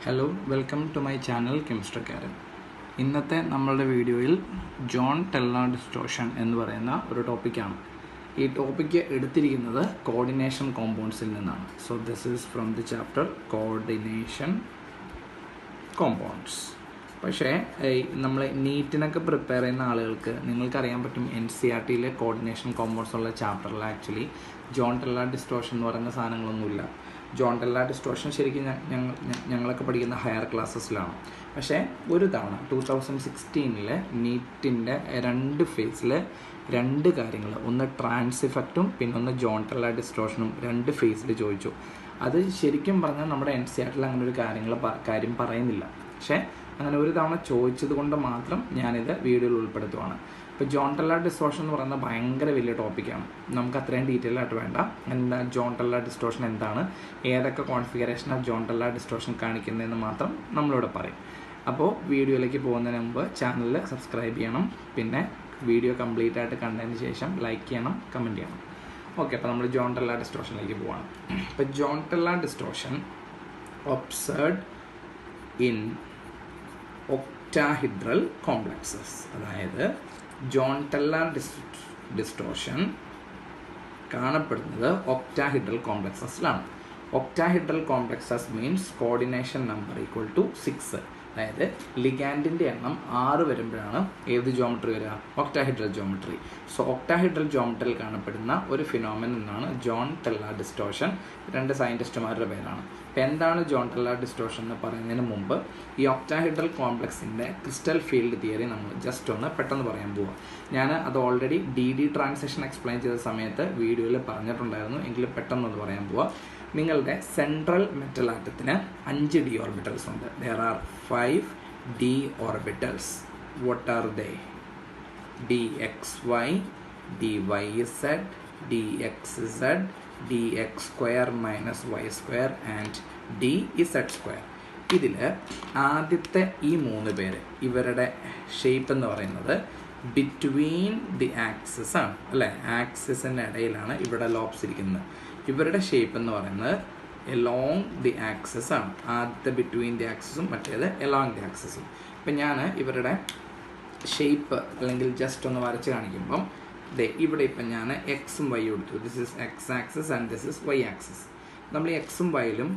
Hello, welcome to my channel കെമിസ്ട്രിക്കാരൻ. ഇന്നത്തെ നമ്മളുടെ വീഡിയോയിൽ ജോൺ ടെല്ലർ ഡിസ്റ്റോർഷൻ എന്ന് പറയുന്ന ഒരു ടോപ്പിക്കാണ്. ഈ ടോപ്പിക്ക് എടുത്തിരിക്കുന്നത് കോർഡിനേഷൻ കോമ്പൗണ്ട്സിൽ നിന്നാണ്. So this is from the chapter coordination compounds. പക്ഷേ നമ്മൾ നീറ്റിനൊക്കെ പ്രിപ്പയർ ചെയ്യുന്ന ആളുകൾക്ക് നിങ്ങൾക്കറിയാൻ പറ്റും, NCERTയിലെ കോർഡിനേഷൻ കോമ്പൗണ്ട്സ് ഉള്ള ചാപ്റ്ററിൽ ആക്ച്വലി ജോൺ ടെല്ലർ ഡിസ്റ്റോർഷൻ എന്ന് പറയുന്ന സാധനങ്ങളൊന്നുമില്ല. ജോൺ ടെല്ലർ ഡിസ്റ്റോർഷൻ ശരിക്കും ഞങ്ങളൊക്കെ പഠിക്കുന്ന ഹയർ ക്ലാസ്സസിലാണ്. പക്ഷേ ഒരു തവണ 2016 നീറ്റിൻ്റെ 2 ഫേസിൽ 2 കാര്യങ്ങൾ, ഒന്ന് ട്രാൻസ് ഇഫക്റ്റും പിന്നെ ഒന്ന് ജോൺ ടെല്ലർ ഡിസ്റ്റോർഷനും 2 ഫേസിൽ ചോദിച്ചു. അത് ശരിക്കും പറഞ്ഞാൽ നമ്മുടെ NCERTയിൽ അങ്ങനെ ഒരു കാര്യം പറയുന്നില്ല. പക്ഷേ അങ്ങനെ ഒരു തവണ ചോദിച്ചത് കൊണ്ട് മാത്രം ഞാനിത് വീഡിയോയിൽ ഉൾപ്പെടുത്തുവാണ്. ഇപ്പോൾ ജോൺ ടെല്ലർ ഡിസ്റ്റോർഷൻ എന്ന് പറയുന്നത് ഭയങ്കര വലിയ ടോപ്പിക്കാണ്. നമുക്ക് അത്രയും ഡീറ്റെയിൽ ആയിട്ട് വേണ്ട. എന്താ ജോൺ ടെല്ലർ ഡിസ്റ്റോർഷൻ എന്താണ്, ഏതൊക്കെ കോൺഫിഗറേഷനാണ് ജോൺ ടെല്ലർ ഡിസ്റ്റോർഷൻ കാണിക്കുന്നതെന്ന് മാത്രം നമ്മളിവിടെ പറയും. അപ്പോൾ വീഡിയോയിലേക്ക് പോകുന്നതിന് മുമ്പ് ചാനൽ സബ്സ്ക്രൈബ് ചെയ്യണം. പിന്നെ വീഡിയോ കംപ്ലീറ്റ് ആയിട്ട് കണ്ടതിന് ശേഷം ലൈക്ക് ചെയ്യണം, കമൻറ്റ് ചെയ്യണം. ഓക്കെ, അപ്പോൾ നമ്മൾ ജോൺ ടെല്ലർ ഡിസ്റ്റോർഷനിലേക്ക് പോവാണ്. ഇപ്പോൾ Jahn Teller distortion observed in octahedral complexes, അതായത് ജോൺ ടെല്ലർ ഡിസ്റ്റോർഷൻ കാണപ്പെടുന്നത് ഒക്ടാഹിഡ്രൽ കോംപ്ലക്സസിലാണ്. Octahedral complexes means coordination number equal to 6. അതായത് ലിഗാൻഡിൻ്റെ എണ്ണം 6 വരുമ്പോഴാണ് ഏത് ജോമെട്രി വരിക? Octahedral geometry. സോ ഒക്ടാഹിഡ്രൽ ജോമെട്രിയിൽ കാണപ്പെടുന്ന ഒരു ഫിനോമിനനാണ് ജോൺ ടെല്ലർ ഡിസ്റ്റോർഷൻ. 2 സയൻറ്റിസ്റ്റുമാരുടെ പേരാണ്. അപ്പോൾ എന്താണ് ജോൺ ടെല്ലർ ഡിസ്റ്റോർഷൻ എന്ന് പറയുന്നതിന് മുമ്പ് ഈ ഒക്ടാഹിഡ്രൽ കോംപ്ലക്സിൻ്റെ ക്രിസ്റ്റൽ ഫീൽഡ് തിയറി നമ്മൾ ജസ്റ്റ് ഒന്ന് പെട്ടെന്ന് പറയാൻ പോവാം. ഞാൻ അത് ഓൾറെഡി DD ട്രാൻസിഷൻ എക്സ്പ്ലെയിൻ ചെയ്ത സമയത്ത് വീഡിയോയിൽ പറഞ്ഞിട്ടുണ്ടായിരുന്നു, എങ്കിലും പെട്ടെന്നൊന്ന് പറയാൻ പോവാം. നിങ്ങളുടെ സെൻട്രൽ മെറ്റൽ ആറ്റത്തിന് 5 d ഓർബിറ്റൽസ് ഉണ്ട്. There are 5 d orbitals. What are they? dxy, dyz, dxz, dx square minus y square and dz square. ഇതിൽ ആദ്യത്തെ ഈ 3 പേര്, ഇവരുടെ ഷേപ്പ് എന്ന് പറയുന്നത് ബിറ്റ്വീൻ ദി ആക്സിസ് ആണ്, അല്ലേ? ആക്സിസിൻ്റെ ഇടയിലാണ് ഇവിടെ ലോബ്സ് ഇരിക്കുന്നത്. ഇവരുടെ ഷേപ്പ് എന്ന് പറയുന്നത് എലോങ് ദി ആക്സിസ് ആണ്. ആദ്യത്തെ ബിറ്റ്വീൻ ദി ആക്സിസും മറ്റേത് എലോങ് ദി ആക്സിസും. ഇപ്പം ഞാൻ ഇവരുടെ ഷേപ്പ് അല്ലെങ്കിൽ ജസ്റ്റ് ഒന്ന് വരച്ച് കാണിക്കുമ്പം ഇവിടെ ഇപ്പം ഞാൻ എക്സും വൈ കൊടുത്തു. This is X axis and this is Y axis. നമ്മൾ ഈ എക്സും വൈയിലും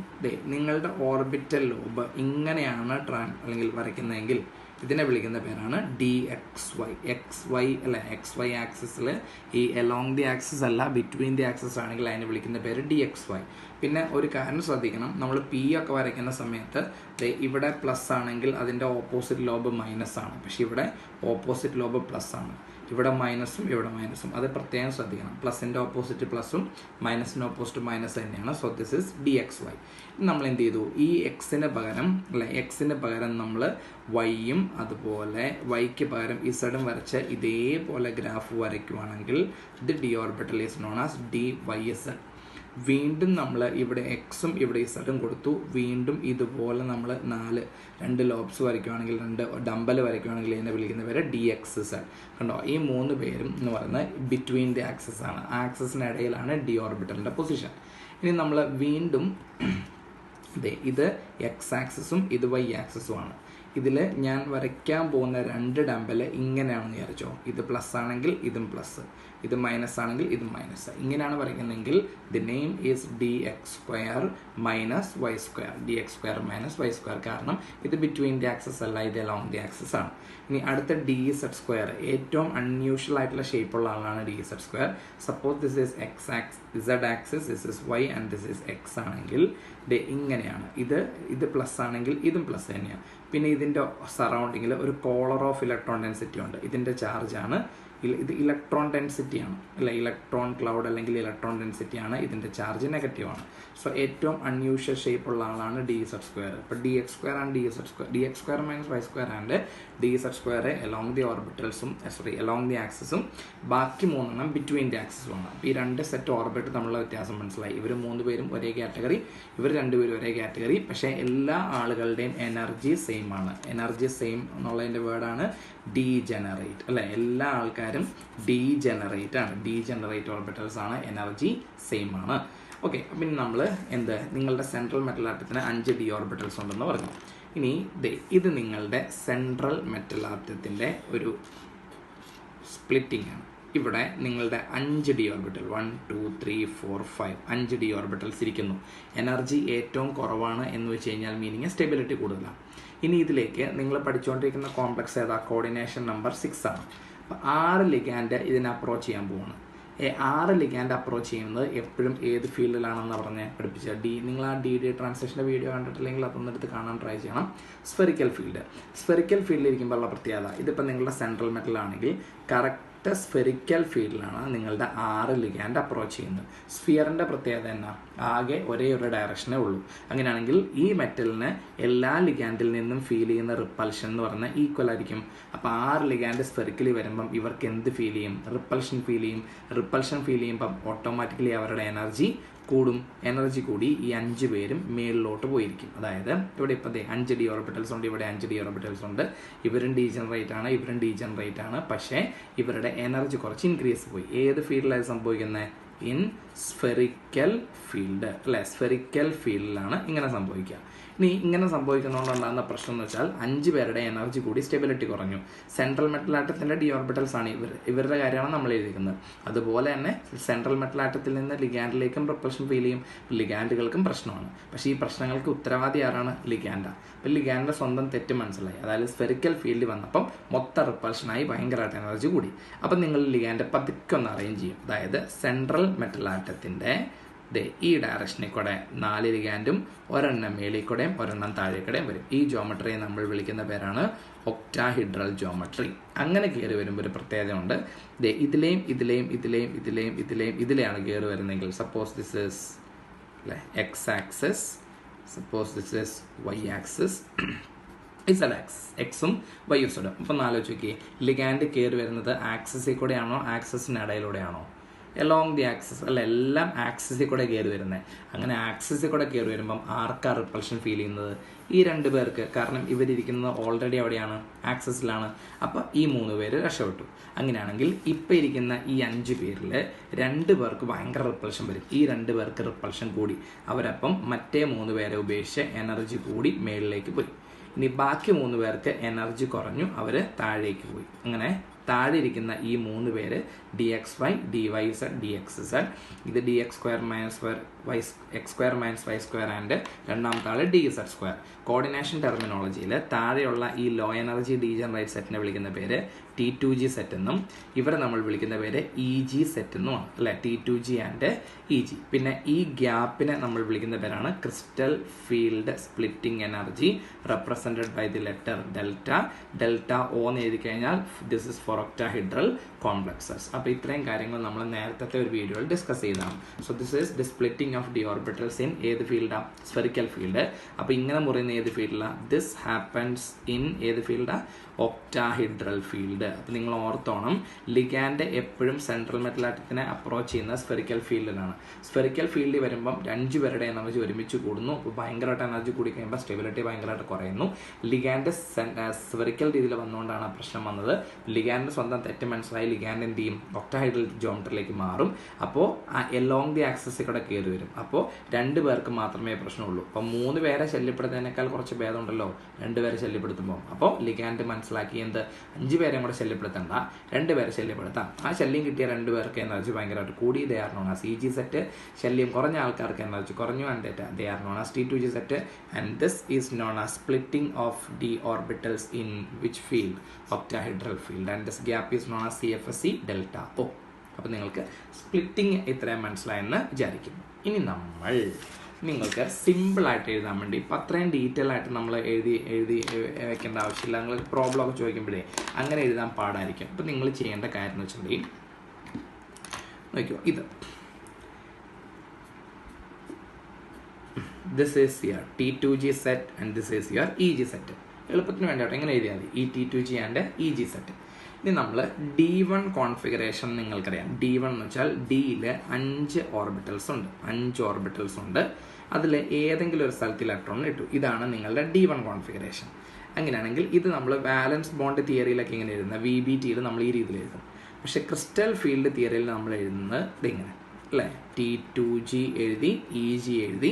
നിങ്ങളുടെ ഓർബിറ്റൽ ലോബ് ഇങ്ങനെയാണ് അല്ലെങ്കിൽ വരയ്ക്കുന്നതെങ്കിൽ ഇതിനെ വിളിക്കുന്ന പേരാണ് DXY. XY അല്ല, XY ആക്സിസിൽ ഈ എലോങ് ദി ആക്സിസ് അല്ല, ബിറ്റ്വീൻ ദി ആക്സിസ് ആണെങ്കിൽ അതിനെ വിളിക്കുന്ന പേര് DXY. പിന്നെ ഒരു കാര്യം ശ്രദ്ധിക്കണം, നമ്മൾ P ഒക്കെ വരയ്ക്കുന്ന സമയത്ത് ഇവിടെ പ്ലസ് ആണെങ്കിൽ അതിൻ്റെ ഓപ്പോസിറ്റ് ലോബ് മൈനസ് ആണ്. പക്ഷെ ഇവിടെ ഓപ്പോസിറ്റ് ലോബ് പ്ലസ് ആണ്. ഇവിടെ മൈനസും ഇവിടെ മൈനസും, അത് പ്രത്യേകം ശ്രദ്ധിക്കണം. പ്ലസിൻ്റെ ഓപ്പോസിറ്റ് പ്ലസും മൈനസിൻ്റെ ഓപ്പോസിറ്റ് മൈനസ് തന്നെയാണ്. So this is DXY. നമ്മൾ എന്ത് ചെയ്തു? ഈ എക്സിന് പകരം എക്സിന് പകരം നമ്മൾ വൈയും അതുപോലെ വൈക്ക് പകരം ഇസഡും വരച്ച് ഇതേപോലെ ഗ്രാഫ് വരയ്ക്കുവാണെങ്കിൽ ഇത് d orbital is known as DYZ. വീണ്ടും നമ്മൾ ഇവിടെ എക്സും ഇവിടെ ഇസഡും കൊടുത്തു. വീണ്ടും ഇതുപോലെ നമ്മൾ 2 ലോബ്സ് വരയ്ക്കുകയാണെങ്കിൽ, 2 ഡമ്പൽ വരയ്ക്കുകയാണെങ്കിൽ ഇതിനെ വിളിക്കുന്ന പേര് DXZ. കണ്ടോ? ഈ 3 പേരും എന്ന് പറയുന്നത് ബിറ്റ്വീൻ ദി ആക്സിസ് ആണ്. ആക്സിസിന് ഇടയിലാണ് d ഓർബിറ്റലിൻ്റെ പൊസിഷൻ. ഇനി നമ്മൾ വീണ്ടും ഇത് എക്സ് ആക്സിസും ഇത് വൈ ആക്സിസും ആണ്. ഇതിൽ ഞാൻ വരയ്ക്കാൻ പോകുന്ന 2 ഡമ്പൽ ഇങ്ങനെയാണെന്ന് വിചാരിച്ചോ. ഇത് പ്ലസ് ആണെങ്കിൽ ഇതും പ്ലസ്, ഇത് മൈനസ് ആണെങ്കിൽ ഇതും മൈനസ്. ഇങ്ങനെയാണ് വരയ്ക്കുന്നതെങ്കിൽ the name is DX square minus y square. DX square minus y square. കാരണം ഇത് ബിറ്റ്വീൻ ദി ആക്സസ് അല്ല, ഇത് അലോങ് ദി ആക്സസ് ആണ്. ഇനി അടുത്ത DZ സ്ക്വയർ, ഏറ്റവും അൺയൂഷ്വൽ ആയിട്ടുള്ള ഷേപ്പുള്ള ആളാണ് DZ square. Suppose this is X axis, Z axis, this is Y and this is X ആണെങ്കിൽ ഇങ്ങനെയാണ്. ഇത് പ്ലസ് ആണെങ്കിൽ ഇതും പ്ലസ് തന്നെയാണ്. പിന്നെ ഇതിൻ്റെ സറൗണ്ടിങ്ങിൽ ഒരു കോളർ ഓഫ് ഇലക്ട്രോൺ ഡെൻസിറ്റി ഉണ്ട്. ഇതിൻ്റെ ചാർജാണ്, ഇത് ഇലക്ട്രോൺ ഡെൻസിറ്റിയാണ്, അല്ല ഇലക്ട്രോൺ ക്ലൗഡ് അല്ലെങ്കിൽ ഇലക്ട്രോൺ ഡെൻസിറ്റിയാണ്. ഇതിൻ്റെ ചാർജ് നെഗറ്റീവാണ്. സോ ഏറ്റവും അൺയൂഷ്വൽ ഷേപ്പുള്ള ആളാണ് DZ സ്ക്വയർ. ഇപ്പോൾ DX square and DZ square, DX square minus y square and DZ square along the ഓർബിറ്റൽസും എലോങ് ദി ആക്സിസും, ബാക്കി 3 ബിറ്റ്വീൻ ദി ആക്സിസുമാണ്. അപ്പോൾ ഈ 2 സെറ്റ് ഓർബിറ്റ് തമ്മിലുള്ള വ്യത്യാസം മനസ്സിലായി. ഇവർ 3 പേരും ഒരേ കാറ്റഗറി, ഇവർ 2 പേരും ഒരേ കാറ്റഗറി. പക്ഷേ എല്ലാ ആളുകളുടെയും എനർജി സെയിം ആണ്. എനർജി സെയിം എന്നുള്ളതിൻ്റെ വേർഡാണ് ഡീജനറേറ്റ്, അല്ലേ? എല്ലാ ആൾക്കാരും ഡീജനറേറ്റ് ആണ്. ഡീജനറേറ്റ് ഓർബിറ്റൽസ് ആണ്, എനർജി സെയിം ആണ്. ഓക്കെ, അപ്പം ഇനി നമ്മൾ നിങ്ങളുടെ സെൻട്രൽ മെറ്റൽ ആറ്റത്തിന് 5 d ഓർബിറ്റൽസ് ഉണ്ടെന്ന് പറഞ്ഞു. ഇനി ഇത് നിങ്ങളുടെ സെൻട്രൽ മെറ്റൽ ആറ്റത്തിൻ്റെ ഒരു സ്പ്ലിറ്റിംഗ് ആണ്. ഇവിടെ നിങ്ങളുടെ 5 d ഓർബിറ്റൽ 1 2 3 4 5 5 d ഓർബിറ്റൽസ് ഇരിക്കുന്നു. എനർജി ഏറ്റവും കുറവാണ് എന്ന് വെച്ച് കഴിഞ്ഞാൽ മീനിങ് സ്റ്റെബിലിറ്റി കൂടുതലാണ്. ഇനി ഇതിലേക്ക് നിങ്ങൾ പഠിച്ചുകൊണ്ടിരിക്കുന്ന കോംപ്ലക്സ് ഏതാ? കോർഡിനേഷൻ നമ്പർ 6 ആണ്. അപ്പോൾ 6 ലിഗാൻഡ് ഇതിനെ അപ്രോച്ച് ചെയ്യാൻ പോവാണ്. 6 ലിഗാൻഡ് അപ്രോച്ച് ചെയ്യുന്നത് എപ്പോഴും ഏത് ഫീൽഡിലാണെന്ന് പറഞ്ഞ് പഠിപ്പിച്ച നിങ്ങൾ ആ ഡി ട്രാൻസിഷൻ്റെ വീഡിയോ കണ്ടിട്ടില്ലെങ്കിൽ അതൊന്നെടുത്ത് കാണാൻ ട്രൈ ചെയ്യണം. സ്ഫെറിക്കൽ ഫീൽഡിൽ ഇരിക്കുമ്പോഴുള്ള പ്രത്യേകത, ഇതിപ്പോൾ നിങ്ങളുടെ സെൻട്രൽ മെറ്റൽ ആണെങ്കിൽ കറക്റ്റ് സ്ഫെറിക്കൽ ഫീൽഡിലാണ് നിങ്ങളുടെ 6 ലിഗാൻഡ് അപ്രോച്ച് ചെയ്യുന്നത്. സ്ഫിയറിൻ്റെ പ്രത്യേകത എന്നാ? ആകെ ഒരേ ഒരു ഡയറക്ഷനേ ഉള്ളൂ. അങ്ങനെയാണെങ്കിൽ ഈ മെറ്റലിന് എല്ലാ ലിഗാൻഡിൽ നിന്നും ഫീൽ ചെയ്യുന്ന റിപ്പൽഷൻ എന്ന് പറഞ്ഞാൽ ഈക്വൽ ആയിരിക്കും. അപ്പോൾ 6 ലിഗാൻഡ് സ്ഫെറിക്കലി വരുമ്പം ഇവർക്ക് എന്ത് ഫീൽ ചെയ്യും? റിപ്പൽഷൻ ഫീൽ ചെയ്യുമ്പം ഓട്ടോമാറ്റിക്കലി അവരുടെ എനർജി കൂടും. എനർജി കൂടി ഈ 5 പേരും മേളിലോട്ട് പോയിരിക്കും. അതായത് ഇവിടെ ഇപ്പോൾ 5 d ഓർബിറ്റൽസ് ഉണ്ട്, ഇവിടെ 5 d ഓർബിറ്റൽസ് ഉണ്ട്. ഇവരും ഡീജനറേറ്റ് ആണ്. പക്ഷേ ഇവരുടെ എനർജി കുറച്ച് ഇൻക്രീസ് പോയി. ഏത് ഫീൽഡിലാണ് സംഭവിക്കുന്നത്? ഇൻ സ്ഫെറിക്കൽ ഫീൽഡ് അല്ലേ? സ്ഫെറിക്കൽ ഫീൽഡിലാണ് ഇങ്ങനെ സംഭവിക്കുക. ഇനി ഇങ്ങനെ സംഭവിക്കുന്നതുകൊണ്ടുണ്ടാകുന്ന പ്രശ്നം എന്ന് വെച്ചാൽ 5 പേരുടെ എനർജി കൂടി, സ്റ്റെബിലിറ്റി കുറഞ്ഞു. സെൻട്രൽ മെറ്റൽ ആറ്റത്തിൻ്റെ d ഓർബിറ്റൽസ് ആണ് ഇവരുടെ കാര്യമാണ് നമ്മൾ എഴുതിയിരിക്കുന്നത്. അതുപോലെ തന്നെ സെൻട്രൽ മെറ്റൽ ആറ്റത്തിൽ നിന്ന് ലിഗാൻഡിലേക്കും റിപ്പൽഷൻ ഫീൽ ചെയ്യും. ലിഗാൻഡുകൾക്കും പ്രശ്നമാണ്. പക്ഷേ ഈ പ്രശ്നങ്ങൾക്ക് ഉത്തരവാദി ആരാണ്? ലിഗാൻഡാണ്. അപ്പോൾ ലിഗാൻഡിൻ്റെ സ്വന്തം തെറ്റ് മനസ്സിലായി. അതായത് സ്ഫെറിക്കൽ ഫീൽഡ് വന്നപ്പം മൊത്തം റിപ്പൽഷനായി ഭയങ്കരമായിട്ട് എനർജി കൂടി. അപ്പം നിങ്ങൾ ലിഗാൻഡ് പതുക്കെ ഒന്ന് അറേഞ്ച് ചെയ്യും. അതായത് സെൻട്രൽ മെറ്റൽ ആറ്റത്തിൻ്റെ ഈ ഡയറക്ഷനിൽ കൂടെ 4 ലിഗാൻഡും ഒരെണ്ണം മേളിൽ കൂടെയും ഒരെണ്ണം താഴേക്കൂടെയും വരും. ഈ ജോമെട്രിയെ നമ്മൾ വിളിക്കുന്ന പേരാണ് ഒക്ടാഹിഡ്രൽ ജോമെട്രി. അങ്ങനെ കയറി വരുമ്പോൾ ഒരു പ്രത്യേകതയുണ്ട്. ഇതിലെയാണ് കയറി വരുന്നതെങ്കിൽ suppose this is X axis, suppose this is Y axis, Z axis, എക്സും വൈയും ഇസഡും. അപ്പം ആലോചിച്ച് നോക്കിയേ, ലിഗാൻഡ് കയറി വരുന്നത് ആക്സിസിൽ കൂടെയാണോ ആക്സിസിന് ഇടയിലൂടെയാണോ? എലോങ് ദി ആക്സിസ് അല്ല, എല്ലാം ആക്സിസിൽ കൂടെ കയറി വരുന്നത്. അങ്ങനെ ആക്സിസിൽ കൂടെ കയറി വരുമ്പം ആർക്കാ റിപ്പൾഷൻ ഫീൽ ചെയ്യുന്നത്? ഈ 2 പേർക്ക്. കാരണം ഇവരിയ്ക്കുന്നത് ഓൾറെഡി അവിടെയാണ്, ആക്സിസിലാണ്. അപ്പോൾ ഈ 3 പേര് രക്ഷപ്പെട്ടു. അങ്ങനെയാണെങ്കിൽ ഇപ്പം ഇരിക്കുന്ന ഈ 5 പേരിൽ 2 പേർക്ക് ഭയങ്കര റിപ്പൾഷൻ വരും. ഈ 2 പേർക്ക് റിപ്പൾഷൻ കൂടി. അവരപ്പം മറ്റേ 3 പേരെ ഉപേക്ഷിച്ച് എനർജി കൂടി മേളിലേക്ക് പോയി. ഇനി ബാക്കി 3 പേർക്ക് എനർജി കുറഞ്ഞു, അവർ താഴേക്ക് പോയി. അങ്ങനെ താഴെ ഇരിക്കുന്ന ഈ 3 പേര് dxy, dyz, dxz. ഇത് dx² - y² ആൻഡ് രണ്ടാമത്തെ ആള് dz². കോർഡിനേഷൻ ടെർമിനോളജിയിൽ താഴെയുള്ള ഈ ലോ എനർജി ഡീജനറേറ്റ് സെറ്റിനെ വിളിക്കുന്ന പേര് T2G സെറ്റ് എന്നും ഇവരെ നമ്മൾ വിളിക്കുന്ന പേര് EG സെറ്റ് എന്നുമാണ് അല്ലെ? T2G and EG. പിന്നെ ഈ ഗ്യാപ്പിനെ നമ്മൾ വിളിക്കുന്ന പേരാണ് crystal field splitting energy, represented by the letter delta O എന്ന് എഴുതി കഴിഞ്ഞാൽ this is for octahedral complexes. അപ്പോൾ ഇത്രയും കാര്യങ്ങൾ നമ്മൾ നേരത്തെ ഒരു വീഡിയോയിൽ ഡിസ്കസ് ചെയ്തതാണ്. So this is the splitting of d orbitals in ഏത് ഫീൽഡാണ്? Spherical field. അപ്പോൾ ഇങ്ങനെ മുറിയുന്ന ഏത് ഫീൽഡിലാണ്? ദിസ് ഹാപ്പൻസ് ഇൻ ഏത് ഫീൽഡാണ്? Octahedral field. അപ്പോൾ നിങ്ങൾ ഓർത്തോണം, ലിഗാൻഡ് എപ്പോഴും സെൻട്രൽ മെറ്റൽ ആറ്റത്തിനെ അപ്രോച്ച് ചെയ്യുന്ന സ്ഫെറിക്കൽ ഫീൽഡിലാണ്. സ്ഫെറിക്കൽ ഫീൽഡിൽ വരുമ്പം 5 പേരുടെ എനർജി ഒരുമിച്ച് കൂടുന്നു. അപ്പോൾ ഭയങ്കരമായിട്ട് എനർജി കൂടി കഴിയുമ്പോൾ സ്റ്റെബിലിറ്റി ഭയങ്കരമായിട്ട് കുറയുന്നു. ലിഗാൻഡ് സ്ഫെറിക്കൽ രീതിയിൽ വന്നുകൊണ്ടാണ് പ്രശ്നം വന്നത്. ലിഗാൻഡ് സ്വന്തം തെറ്റ് മനസ്സിലായി ലിഗാൻഡ് എന്ത് ചെയ്യും? ഒക്ടാഹൈഡ്രൽ ജോമെട്രിയിലേക്ക് മാറും. അപ്പോൾ എലോങ് ദി ആക്സിസിൽ കൂടെ കയറി വരും. അപ്പോൾ 2 പേർക്ക് മാത്രമേ പ്രശ്നമുള്ളൂ. അപ്പോൾ 3 പേരെ ശല്യപ്പെടുത്തുന്നതിനേക്കാൾ കുറച്ച് ഭേദമുണ്ടല്ലോ 2 പേരെ ശല്യപ്പെടുത്തുമ്പോൾ. അപ്പോൾ ലിഗാൻഡ് മനസ്സിലാക്കി എന്ത്? 5 പേരെ കൂടെ ശല്യപ്പെടുത്തണ്ട, 2 പേരെ ശല്യപ്പെടുത്താം. ആ ശല്യം കിട്ടിയ 2 പേർക്ക് എനർജി ഭയങ്കരമായിട്ട് കൂടി. They are known as EG set. ശല്യം കുറഞ്ഞ ആൾക്കാർക്ക് എനർജി കുറഞ്ഞു. And they are known as T2G set. And this is known as splitting of d orbitals in which field? Octahedral field. And this gap is known as CFSE delta O. അപ്പോൾ നിങ്ങൾക്ക് splitting ഇത്രയും മനസ്സിലായെന്ന് വിചാരിക്കുന്നു. ഇനി നമ്മൾ നിങ്ങൾക്ക് സിമ്പിളായിട്ട് എഴുതാൻ വേണ്ടി ഇപ്പം അത്രയും ഡീറ്റെയിൽ ആയിട്ട് നമ്മൾ എഴുതി വെക്കേണ്ട ആവശ്യമില്ല. നിങ്ങൾ പ്രോബ്ലം ഒക്കെ ചോദിക്കുമ്പോഴേ അങ്ങനെ എഴുതാൻ പാടായിരിക്കും. അപ്പം നിങ്ങൾ ചെയ്യേണ്ട കാര്യം എന്ന് വെച്ചിട്ടുണ്ടെങ്കിൽ നോക്കിയോ, ഇത് this is your T2G set and this is your EG set. എളുപ്പത്തിന് വേണ്ടിയിട്ട് എങ്ങനെ എഴുതിയാൽ മതി? ഈ T2G ആൻഡ് EG സെറ്റ്. ഇനി നമ്മൾ D1 കോൺഫിഗറേഷൻ നിങ്ങൾക്കറിയാം. D1 എന്ന് വെച്ചാൽ Dയിൽ 5 ഓർബിറ്റൽസ് ഉണ്ട്. 5 ഓർബിറ്റൽസ് ഉണ്ട്. അതിൽ ഏതെങ്കിലും ഒരു സ്ഥലത്ത് ഇലക്ട്രോൺ ഇട്ടു. ഇതാണ് നിങ്ങളുടെ D1 കോൺഫിഗറേഷൻ. അങ്ങനെയാണെങ്കിൽ ഇത് നമ്മൾ വാലൻസ് ബോണ്ട് തിയറിയിലൊക്കെ ഇങ്ങനെ എഴുതുന്നത് VBTയിൽ നമ്മൾ ഈ രീതിയിൽ എഴുതും. പക്ഷെ ക്രിസ്റ്റൽ ഫീൽഡ് തിയറിയിൽ നമ്മൾ എഴുതുന്നത് ഇതിങ്ങനെ അല്ലേ, T2G എഴുതി, EG എഴുതി.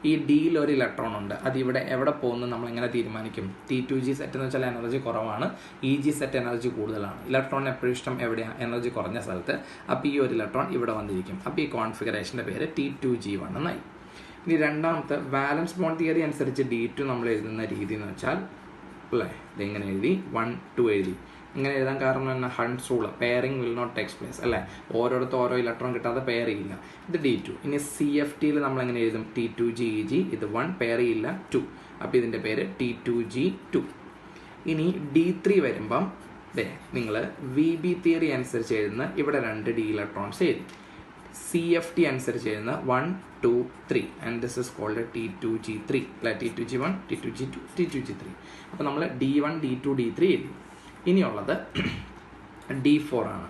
ഈ ഡിയിൽ ഒരു ഇലക്ട്രോൺ ഉണ്ട്, അതിവിടെ എവിടെ പോകുന്നു നമ്മൾ എങ്ങനെ തീരുമാനിക്കും? T2G സെറ്റ് എന്ന് വെച്ചാൽ എനർജി കുറവാണ്, EG സെറ്റ് എനർജി കൂടുതലാണ്. ഇലക്ട്രോണിന് എപ്പോഴും ഇഷ്ടം എവിടെയാണ്? എനർജി കുറഞ്ഞ സ്ഥലത്ത്. അപ്പോൾ ഈ ഒരു ഇലക്ട്രോൺ ഇവിടെ വന്നിരിക്കും. അപ്പോൾ ഈ കോൺഫിഗറേഷൻ്റെ പേര് T2G1 എന്നായി. ഇനി രണ്ടാമത്തെ വാലൻസ് ബോണ്ട് തിയറി അനുസരിച്ച് D2 നമ്മൾ എഴുതുന്ന രീതി എന്ന് വെച്ചാൽ അല്ലേ, ഇതിങ്ങനെ എഴുതി 1 2 എഴുതി. ഇങ്ങനെ എഴുതാൻ കാരണം തന്നെ Hund's rule, pairing will not takes place അല്ലേ, ഓരോരുത്തർ ഓരോ ഇലക്ട്രോൺ കിട്ടാതെ പെയർ ചെയ്യില്ല. ഇത് D2. ഇനി CFTയിൽ നമ്മൾ എങ്ങനെ എഴുതും? T2GEG, ഇത് 1 പെയർ ചെയ്യില്ല 2, അപ്പോൾ ഇതിൻ്റെ പേര് T2G2. ഇനി D3 വരുമ്പം നിങ്ങൾ VB തിയറി അനുസരിച്ച് എഴുതുന്ന ഇവിടെ 2 D ഇലക്ട്രോൺസ് എഴുതി. CFT അനുസരിച്ച് എഴുതുന്ന 1 2 3 and this is called T2G3 അല്ലെ, T2G1 T2G2 T2G3. അപ്പോൾ നമ്മൾ D1 D2 D3 എഴുതി. ഇനിയുള്ളത് D4 ആണ്.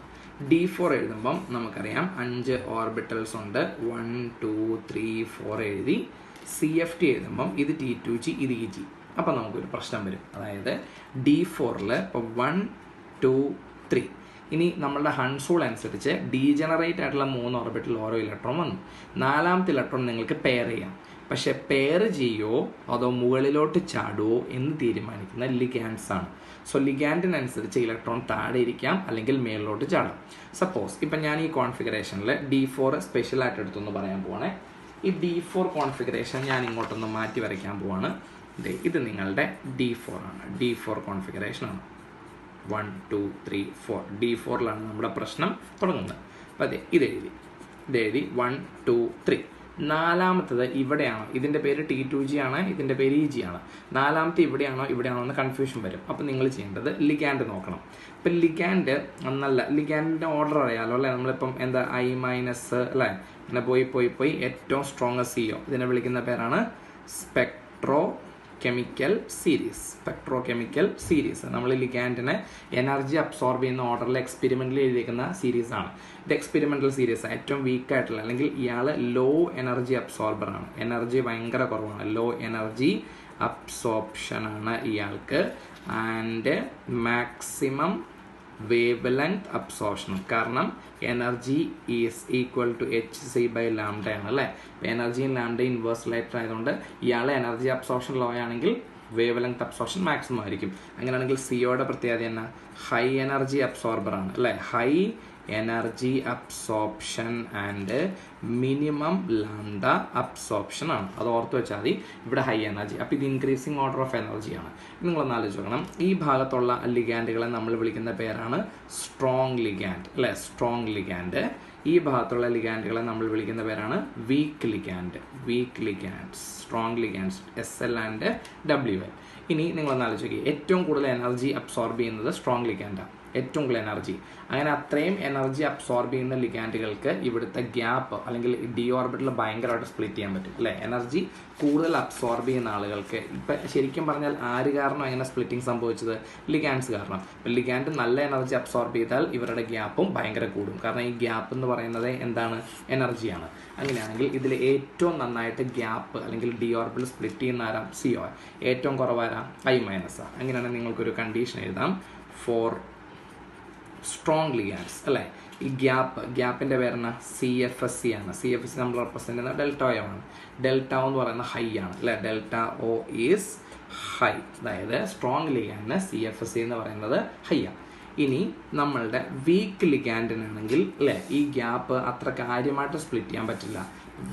D4 എഴുതുമ്പം നമുക്കറിയാം 5 ഓർബിറ്റൽസ് ഉണ്ട്, 1 2 3 4 എഴുതി. CFT എഴുതുമ്പം ഇത് T2G, ഇത് EG. അപ്പം നമുക്കൊരു പ്രശ്നം വരും, അതായത് D4ൽ ഇപ്പോൾ 1 2 3. ഇനി നമ്മളുടെ ഹൺസ് റൂൾ അനുസരിച്ച് ഡീജനറേറ്റ് ആയിട്ടുള്ള 3 ഓർബിറ്റിൽ ഓരോ ഇലക്ട്രോൺ വന്നു. 4ാമത്തെ ഇലക്ട്രോൺ നിങ്ങൾക്ക് പെയർ ചെയ്യാം. പക്ഷെ പെയർ ചെയ്യുമോ അതോ മുകളിലോട്ട് ചാടുമോ എന്ന് തീരുമാനിക്കുന്ന ലിഗാൻഡ്സ് ആണ്. സോ ലിഗാൻഡിനനുസരിച്ച് ഇലക്ട്രോൺ താഴെ ഇരിക്കാം അല്ലെങ്കിൽ മേളിലോട്ട് ചാടാം. സപ്പോസ് ഇപ്പം ഞാൻ ഈ കോൺഫിഗറേഷനിൽ D4 സ്പെഷ്യലായിട്ട് എടുത്തൊന്ന് പറയാൻ പോവാണേ. ഈ D4 കോൺഫിഗറേഷൻ ഞാൻ ഇങ്ങോട്ടൊന്ന് മാറ്റി വരയ്ക്കാൻ പോവാണ്. ഇത് നിങ്ങളുടെ D4 ആണ്, D4 കോൺഫിഗറേഷനാണ്. 1 2 3 4 D4ലാണ് നമ്മുടെ പ്രശ്നം തുടങ്ങുന്നത്. അപ്പോൾ അതെ ഇതെഴുതി 1 2 3. 4ാമത്തത് ഇവിടെയാണോ? ഇതിൻ്റെ പേര് T2G ആണ്, ഇതിൻ്റെ പേര് EG ആണ്. 4ാമത്തെ ഇവിടെയാണോ എന്ന് കൺഫ്യൂഷൻ വരും. അപ്പോൾ നിങ്ങൾ ചെയ്യേണ്ടത് ലിഗാൻഡ് നോക്കണം. ഇപ്പം ലിഗാൻഡ് നല്ല ലിഗാൻഡിൻ്റെ ഓർഡർ അറിയാമല്ലോ അല്ലേ, നമ്മളിപ്പം എന്താ I- അല്ലേ, അങ്ങനെ പോയി ഏറ്റവും സ്ട്രോങ് CO, ഇതിനെ വിളിക്കുന്ന പേരാണ് സ്പെക്ട്രോകെമിക്കൽ സീരീസ്. നമ്മൾ ലിഗാൻഡിനെ എനർജി അബ്സോർബ് ചെയ്യുന്ന ഓർഡറിൽ എക്സ്പെരിമെന്റിൽ എഴുതിയിരിക്കുന്ന സീരീസ് ആണ്. ഇത് എക്സ്പെരിമെന്റൽ സീരീസ്, ഏറ്റവും വീക്ക് ആയിട്ടുള്ള, അല്ലെങ്കിൽ ഇയാൾ ലോ എനർജി അബ്സോർബർ ആണ്, എനർജി ഭയങ്കര കുറവാണ്, ലോ എനർജി അബ്സോർപ്ഷൻ ആണ് ഇയാൾക്ക്. And maximum wavelength absorption, കാരണം energy is equal to hc/λ ആണ് അല്ലേ. എനർജിയും ലാംഡ ഇൻവേഴ്സ് റിലേറ്റഡ് ആയതുകൊണ്ട് ഇയാളെ എനർജി അബ്സോർപ്ഷൻ ലോ ആണെങ്കിൽ വേവ് ലെങ്ത് അബ്സോർപ്ഷൻ മാക്സിമം ആയിരിക്കും. അങ്ങനെയാണെങ്കിൽ സിയോയുടെ പ്രത്യേകത എന്നാ? ഹൈ എനർജി അബ്സോർബർ ആണ് അല്ലേ, high energy absorption and minimum lambda absorption ആണ്. അത് ഓർത്ത് വെച്ചാൽ മതി. ഇവിടെ ഹൈ എനർജി, അപ്പോൾ ഇത് ഇൻക്രീസിങ് ഓർഡർ ഓഫ് എനർജിയാണ്. നിങ്ങളൊന്ന് ആലോചിച്ച് നോക്കണം, ഈ ഭാഗത്തുള്ള ലിഗാൻഡുകളെ നമ്മൾ വിളിക്കുന്ന പേരാണ് സ്ട്രോങ് ലിഗാൻഡ് അല്ലേ, സ്ട്രോങ് ലിഗാൻഡ്. ഈ ഭാഗത്തുള്ള ലിഗാൻഡുകളെ നമ്മൾ വിളിക്കുന്ന പേരാണ് weak ligands, strong ligands SL and WL. ഇനി നിങ്ങളൊന്ന് ആലോചിക്കുക, ഏറ്റവും കൂടുതൽ എനർജി അബ്സോർബ് ചെയ്യുന്നത് സ്ട്രോങ് ലിഗാൻഡാണ്, ഏറ്റവും കൂടുതൽ എനർജി. അങ്ങനെ അത്രയും എനർജി അബ്സോർബ് ചെയ്യുന്ന ലിഗാൻഡുകൾക്ക് ഇവിടുത്തെ ഗ്യാപ്പ് അല്ലെങ്കിൽ ഡി ഓർബിറ്റിൽ ഭയങ്കരമായിട്ട് സ്പ്ലിറ്റ് ചെയ്യാൻ പറ്റും അല്ലേ. എനർജി കൂടുതൽ അബ്സോർബ് ചെയ്യുന്ന ആളുകൾക്ക്, ഇപ്പം ശരിക്കും പറഞ്ഞാൽ ആര് കാരണം അങ്ങനെ സ്പ്ലിറ്റിംഗ് സംഭവിച്ചത്? ലിഗാൻഡ്സ് കാരണം. ഇപ്പം ലിഗാൻഡ് നല്ല എനർജി അബ്സോർബ് ചെയ്താൽ ഇവരുടെ ഗ്യാപ്പും ഭയങ്കര കൂടും, കാരണം ഈ ഗ്യാപ്പ് എന്ന് പറയുന്നത് എന്താണ്? എനർജിയാണ്. അങ്ങനെയാണെങ്കിൽ ഇതിൽ ഏറ്റവും നന്നായിട്ട് ഗ്യാപ്പ് അല്ലെങ്കിൽ ഡി ഓർബിറ്റിൽ സ്പ്ലിറ്റ് ചെയ്യുന്ന ആരാം? CO. ഏറ്റവും കുറവാരാം? I-. അങ്ങനെയാണെങ്കിൽ നിങ്ങൾക്കൊരു കണ്ടീഷൻ എഴുതാം ഫോർ സ്ട്രോങ് ലിഗാൻഡ്സ് അല്ലേ. ഈ ഗ്യാപ്പിൻ്റെ പേരെന്നാ? CFSC ആണ്. CFSC നമ്മൾ റെപ്രസെൻ്റ് ചെയ്യുന്ന ഡെൽറ്റ O ആണ്. ഡെൽറ്റ O എന്ന് പറയുന്നത് ഹൈ ആണ് അല്ലേ, ഡെൽറ്റ O ഈസ് ഹൈ. അതായത് സ്ട്രോങ് ലിഗാൻഡിന് CFSC എന്ന് പറയുന്നത് ഹൈ ആണ്. ഇനി നമ്മളുടെ വീക്ക് ലിഗാൻഡിനാണെങ്കിൽ അല്ലേ, ഈ ഗ്യാപ്പ് അത്ര കാര്യമായിട്ട് സ്പ്ലിറ്റ് ചെയ്യാൻ പറ്റില്ല.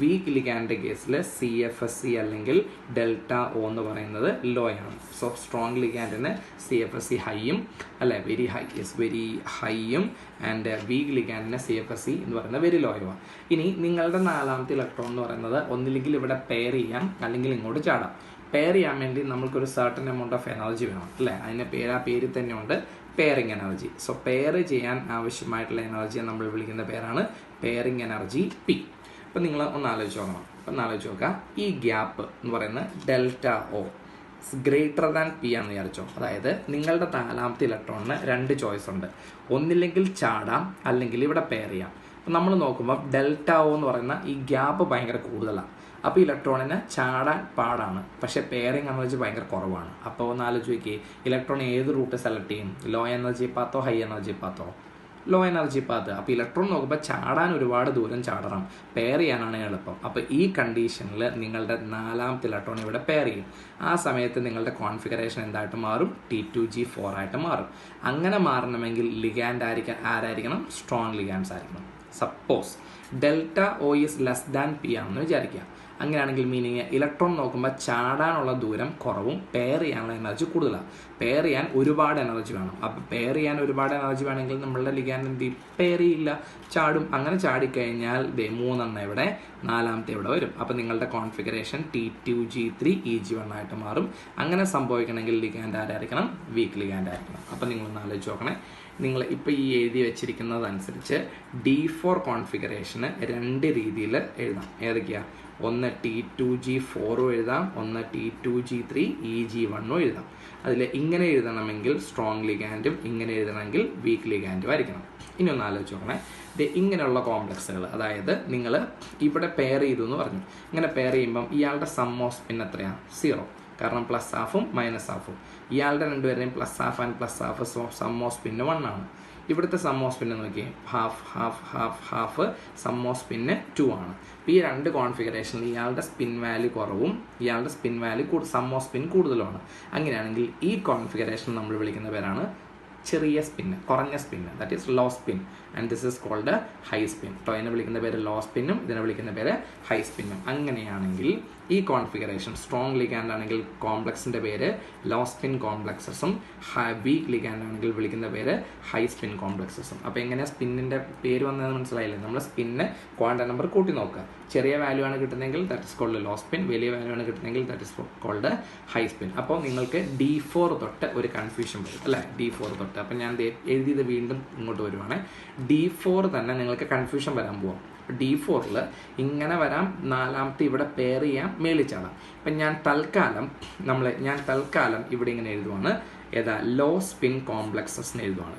വീക്ക് ലിഗാൻഡിൻ്റെ കേസിൽ CFSC അല്ലെങ്കിൽ ഡെൽറ്റ O എന്ന് പറയുന്നത് ലോ ആണ്. സോ സ്ട്രോങ് ലിഗാൻഡിന് CFSC ഹൈയും അല്ലെ, വെരി ഹൈയും ആൻഡ് വീക്ക് ലിഗാൻഡിന് CFSC എന്ന് പറയുന്നത് വെരി ലോയുമാണ്. ഇനി നിങ്ങളുടെ 4ാമത്തെ ഇലക്ട്രോൺ എന്ന് പറയുന്നത് ഒന്നില്ലെങ്കിൽ ഇവിടെ പെയർ ചെയ്യാം അല്ലെങ്കിൽ ഇങ്ങോട്ട് ചാടാം. പെയർ ചെയ്യാൻ വേണ്ടി നമ്മൾക്കൊരു സർട്ടൻ എമൗണ്ട് ഓഫ് എനർജി വേണം അല്ലേ, അതിൻ്റെ പേരിൽ തന്നെ ഉണ്ട് പെയറിംഗ് എനർജി. സോ പെയർ ചെയ്യാൻ ആവശ്യമായിട്ടുള്ള എനർജിയെ നമ്മൾ വിളിക്കുന്ന പേരാണ് പെയറിംഗ് എനർജി P. അപ്പം നിങ്ങൾ ഒന്ന് ആലോചിച്ച് നോക്കാം, ഈ ഗ്യാപ്പ് എന്ന് പറയുന്നത് delta O greater than P ആണെന്ന് വിചാരിച്ചോ. അതായത് നിങ്ങളുടെ 4ാമത്തെ ഇലക്ട്രോണിന് 2 ചോയ്സ് ഉണ്ട്, ഒന്നില്ലെങ്കിൽ ചാടാം അല്ലെങ്കിൽ ഇവിടെ പെയർ ചെയ്യാം. അപ്പം നമ്മൾ നോക്കുമ്പോൾ ഡെൽറ്റ O എന്ന് പറയുന്ന ഈ ഗ്യാപ്പ് ഭയങ്കര കൂടുതലാണ്. അപ്പോൾ ഇലക്ട്രോണിന് ചാടാൻ പാടാണ്, പക്ഷേ പെയറിംഗ് എനർജി ഭയങ്കര കുറവാണ്. അപ്പോൾ ഒന്ന് ആലോചിച്ച് നോക്കിയേ, ഇലക്ട്രോൺ ഏത് റൂട്ട് സെലക്ട് ചെയ്യും? ലോ എനർജി പാത്തോ ഹൈ എനർജി പാത്തോ? Low energy path. അപ്പോൾ ഇലക്ട്രോൺ നോക്കുമ്പോൾ ചാടാൻ ഒരുപാട് ദൂരം ചാടണം, പെയർ ചെയ്യാനാണ് എളുപ്പം. അപ്പോൾ ഈ കണ്ടീഷനിൽ നിങ്ങളുടെ 4ാമത്തെ ഇലക്ട്രോൺ ഇവിടെ പെയർ ചെയ്യും. ആ സമയത്ത് നിങ്ങളുടെ കോൺഫിഗറേഷൻ എന്തായിട്ട് മാറും? T2G4 ആയിട്ട് മാറും. അങ്ങനെ മാറണമെങ്കിൽ ലിഗാൻഡ് ആരായിരിക്കണം? സ്ട്രോങ് ലിഗാൻഡ്സ് ആയിരിക്കണം. Suppose delta O is less than P ആണെന്ന് വിചാരിക്കുക. അങ്ങനെയാണെങ്കിൽ മീനിങ് ഇലക്ട്രോൺ നോക്കുമ്പോൾ ചാടാനുള്ള ദൂരം കുറവും പെയർ ചെയ്യാനുള്ള എനർജി കൂടുതലാണ്. പെയർ ചെയ്യാൻ ഒരുപാട് എനർജി വേണം. അപ്പോൾ പെയർ ചെയ്യാൻ ഒരുപാട് എനർജി വേണമെങ്കിൽ നമ്മളുടെ ലിഗാൻഡ് എന്ത് ചെയ്യും? പെയർ ചെയ്യില്ല, ചാടും. അങ്ങനെ ചാടിക്കഴിഞ്ഞാൽ 3 ഇവിടെ, 4ാമത്തെ ഇവിടെ വരും. അപ്പോൾ നിങ്ങളുടെ കോൺഫിഗറേഷൻ T2G3 EG1 ആയിട്ട് മാറും. അങ്ങനെ സംഭവിക്കണമെങ്കിൽ ലിഗാൻഡ് ആരായിരിക്കണം? വീക്ക് ലിഗാൻഡ് ആയിരിക്കണം. അപ്പോൾ നിങ്ങളൊന്ന് ആലോചിച്ച് നോക്കണേ. നിങ്ങൾ ഇപ്പോൾ ഈ എഴുതി വെച്ചിരിക്കുന്നതനുസരിച്ച് D4 കോൺഫിഗറേഷന് 2 രീതിയിൽ എഴുതാം. ഏതൊക്കെയാണ്? ഒന്ന് T2G4 എഴുതാം, ഒന്ന് T2G3 EG1 എഴുതാം. അതിൽ ഇങ്ങനെ എഴുതണമെങ്കിൽ സ്ട്രോങ് ലിഗാൻഡും ഇങ്ങനെ എഴുതണമെങ്കിൽ വീക്ക് ലിഗാൻഡും ആയിരിക്കണം. ഇനി ഒന്ന് ആലോചിച്ച് നോക്കണേ. ഇങ്ങനെയുള്ള കോംപ്ലക്സുകൾ, അതായത് നിങ്ങൾ ഇവിടെ പെയർ ചെയ്തു എന്ന് പറഞ്ഞു. ഇങ്ങനെ പെയർ ചെയ്യുമ്പം ഇയാളുടെ സം ഓഫ് സ്പിൻ എത്രയാണ്? 0. കാരണം പ്ലസ് ഹാഫും മൈനസ് ഹാഫും. ഇയാളുടെ രണ്ടുപേരുടെയും plus half and plus half sum of spin 1 ആണ്. ഇവിടുത്തെ സം ഓഫ് സ്പിന്ന് നോക്കി, half half half half, sum of spin 2 ആണ്. ഈ 2 കോൺഫിഗറേഷനിൽ ഇയാളുടെ സ്പിൻ വാല്യൂ കുറവും ഇയാളുടെ spin value sum of spin കൂടുതലുമാണ്. അങ്ങനെയാണെങ്കിൽ ഈ കോൺഫിഗറേഷൻ നമ്മൾ വിളിക്കുന്ന പേരാണ് ചെറിയ സ്പിന്ന്, കുറഞ്ഞ spin, that is low spin. And this is called high spin. ഇതിനെ വിളിക്കുന്ന പേര് ലോ സ്പിന്നും ഇതിനെ വിളിക്കുന്ന പേര് ഹൈ സ്പിന്നും. അങ്ങനെയാണെങ്കിൽ ഈ കോൺഫിഗറേഷൻ സ്ട്രോങ് ലിഗാൻഡ് ആണെങ്കിൽ കോംപ്ലക്സിൻ്റെ പേര് ലോ സ്പിൻ കോംപ്ലക്സസും, വീക്ക് ലിഗാൻഡ് ആണെങ്കിൽ വിളിക്കുന്ന പേര് ഹൈ സ്പിൻ കോംപ്ലക്സസും. അപ്പോൾ എങ്ങനെയാണ് സ്പിന്നിൻ്റെ പേര് വന്നതെന്ന് മനസ്സിലായില്ലേ? നമ്മൾ സ്പിന്ന് ക്വാണ്ടം നമ്പർ കൂട്ടി നോക്കുക. ചെറിയ വാല്യൂ ആണ് കിട്ടുന്നതെങ്കിൽ that is called low spin, വലിയ വാല്യൂ ആണ് കിട്ടുന്നതെങ്കിൽ that is called high spin. അപ്പോൾ നിങ്ങൾക്ക് D4 തൊട്ട് ഒരു കൺഫ്യൂഷൻ വരും അല്ലേ? D4 തൊട്ട്. അപ്പം ഞാൻ എഴുതിയത് വീണ്ടും ഇങ്ങോട്ട് വരുവാണ്. D4 തന്നെ നിങ്ങൾക്ക് കൺഫ്യൂഷൻ വരാൻ പോവാം. D4ൽ ഇങ്ങനെ വരാം, 4ാമത്തെ ഇവിടെ പെയർ ചെയ്യാം, മേളിച്ചാടാം. അപ്പം ഞാൻ തൽക്കാലം ഇവിടെ ഇങ്ങനെ എഴുതുവാണ്. ഏതാ? ലോ സ്പിൻ കോംപ്ലക്സസ് എഴുതുവാണ്.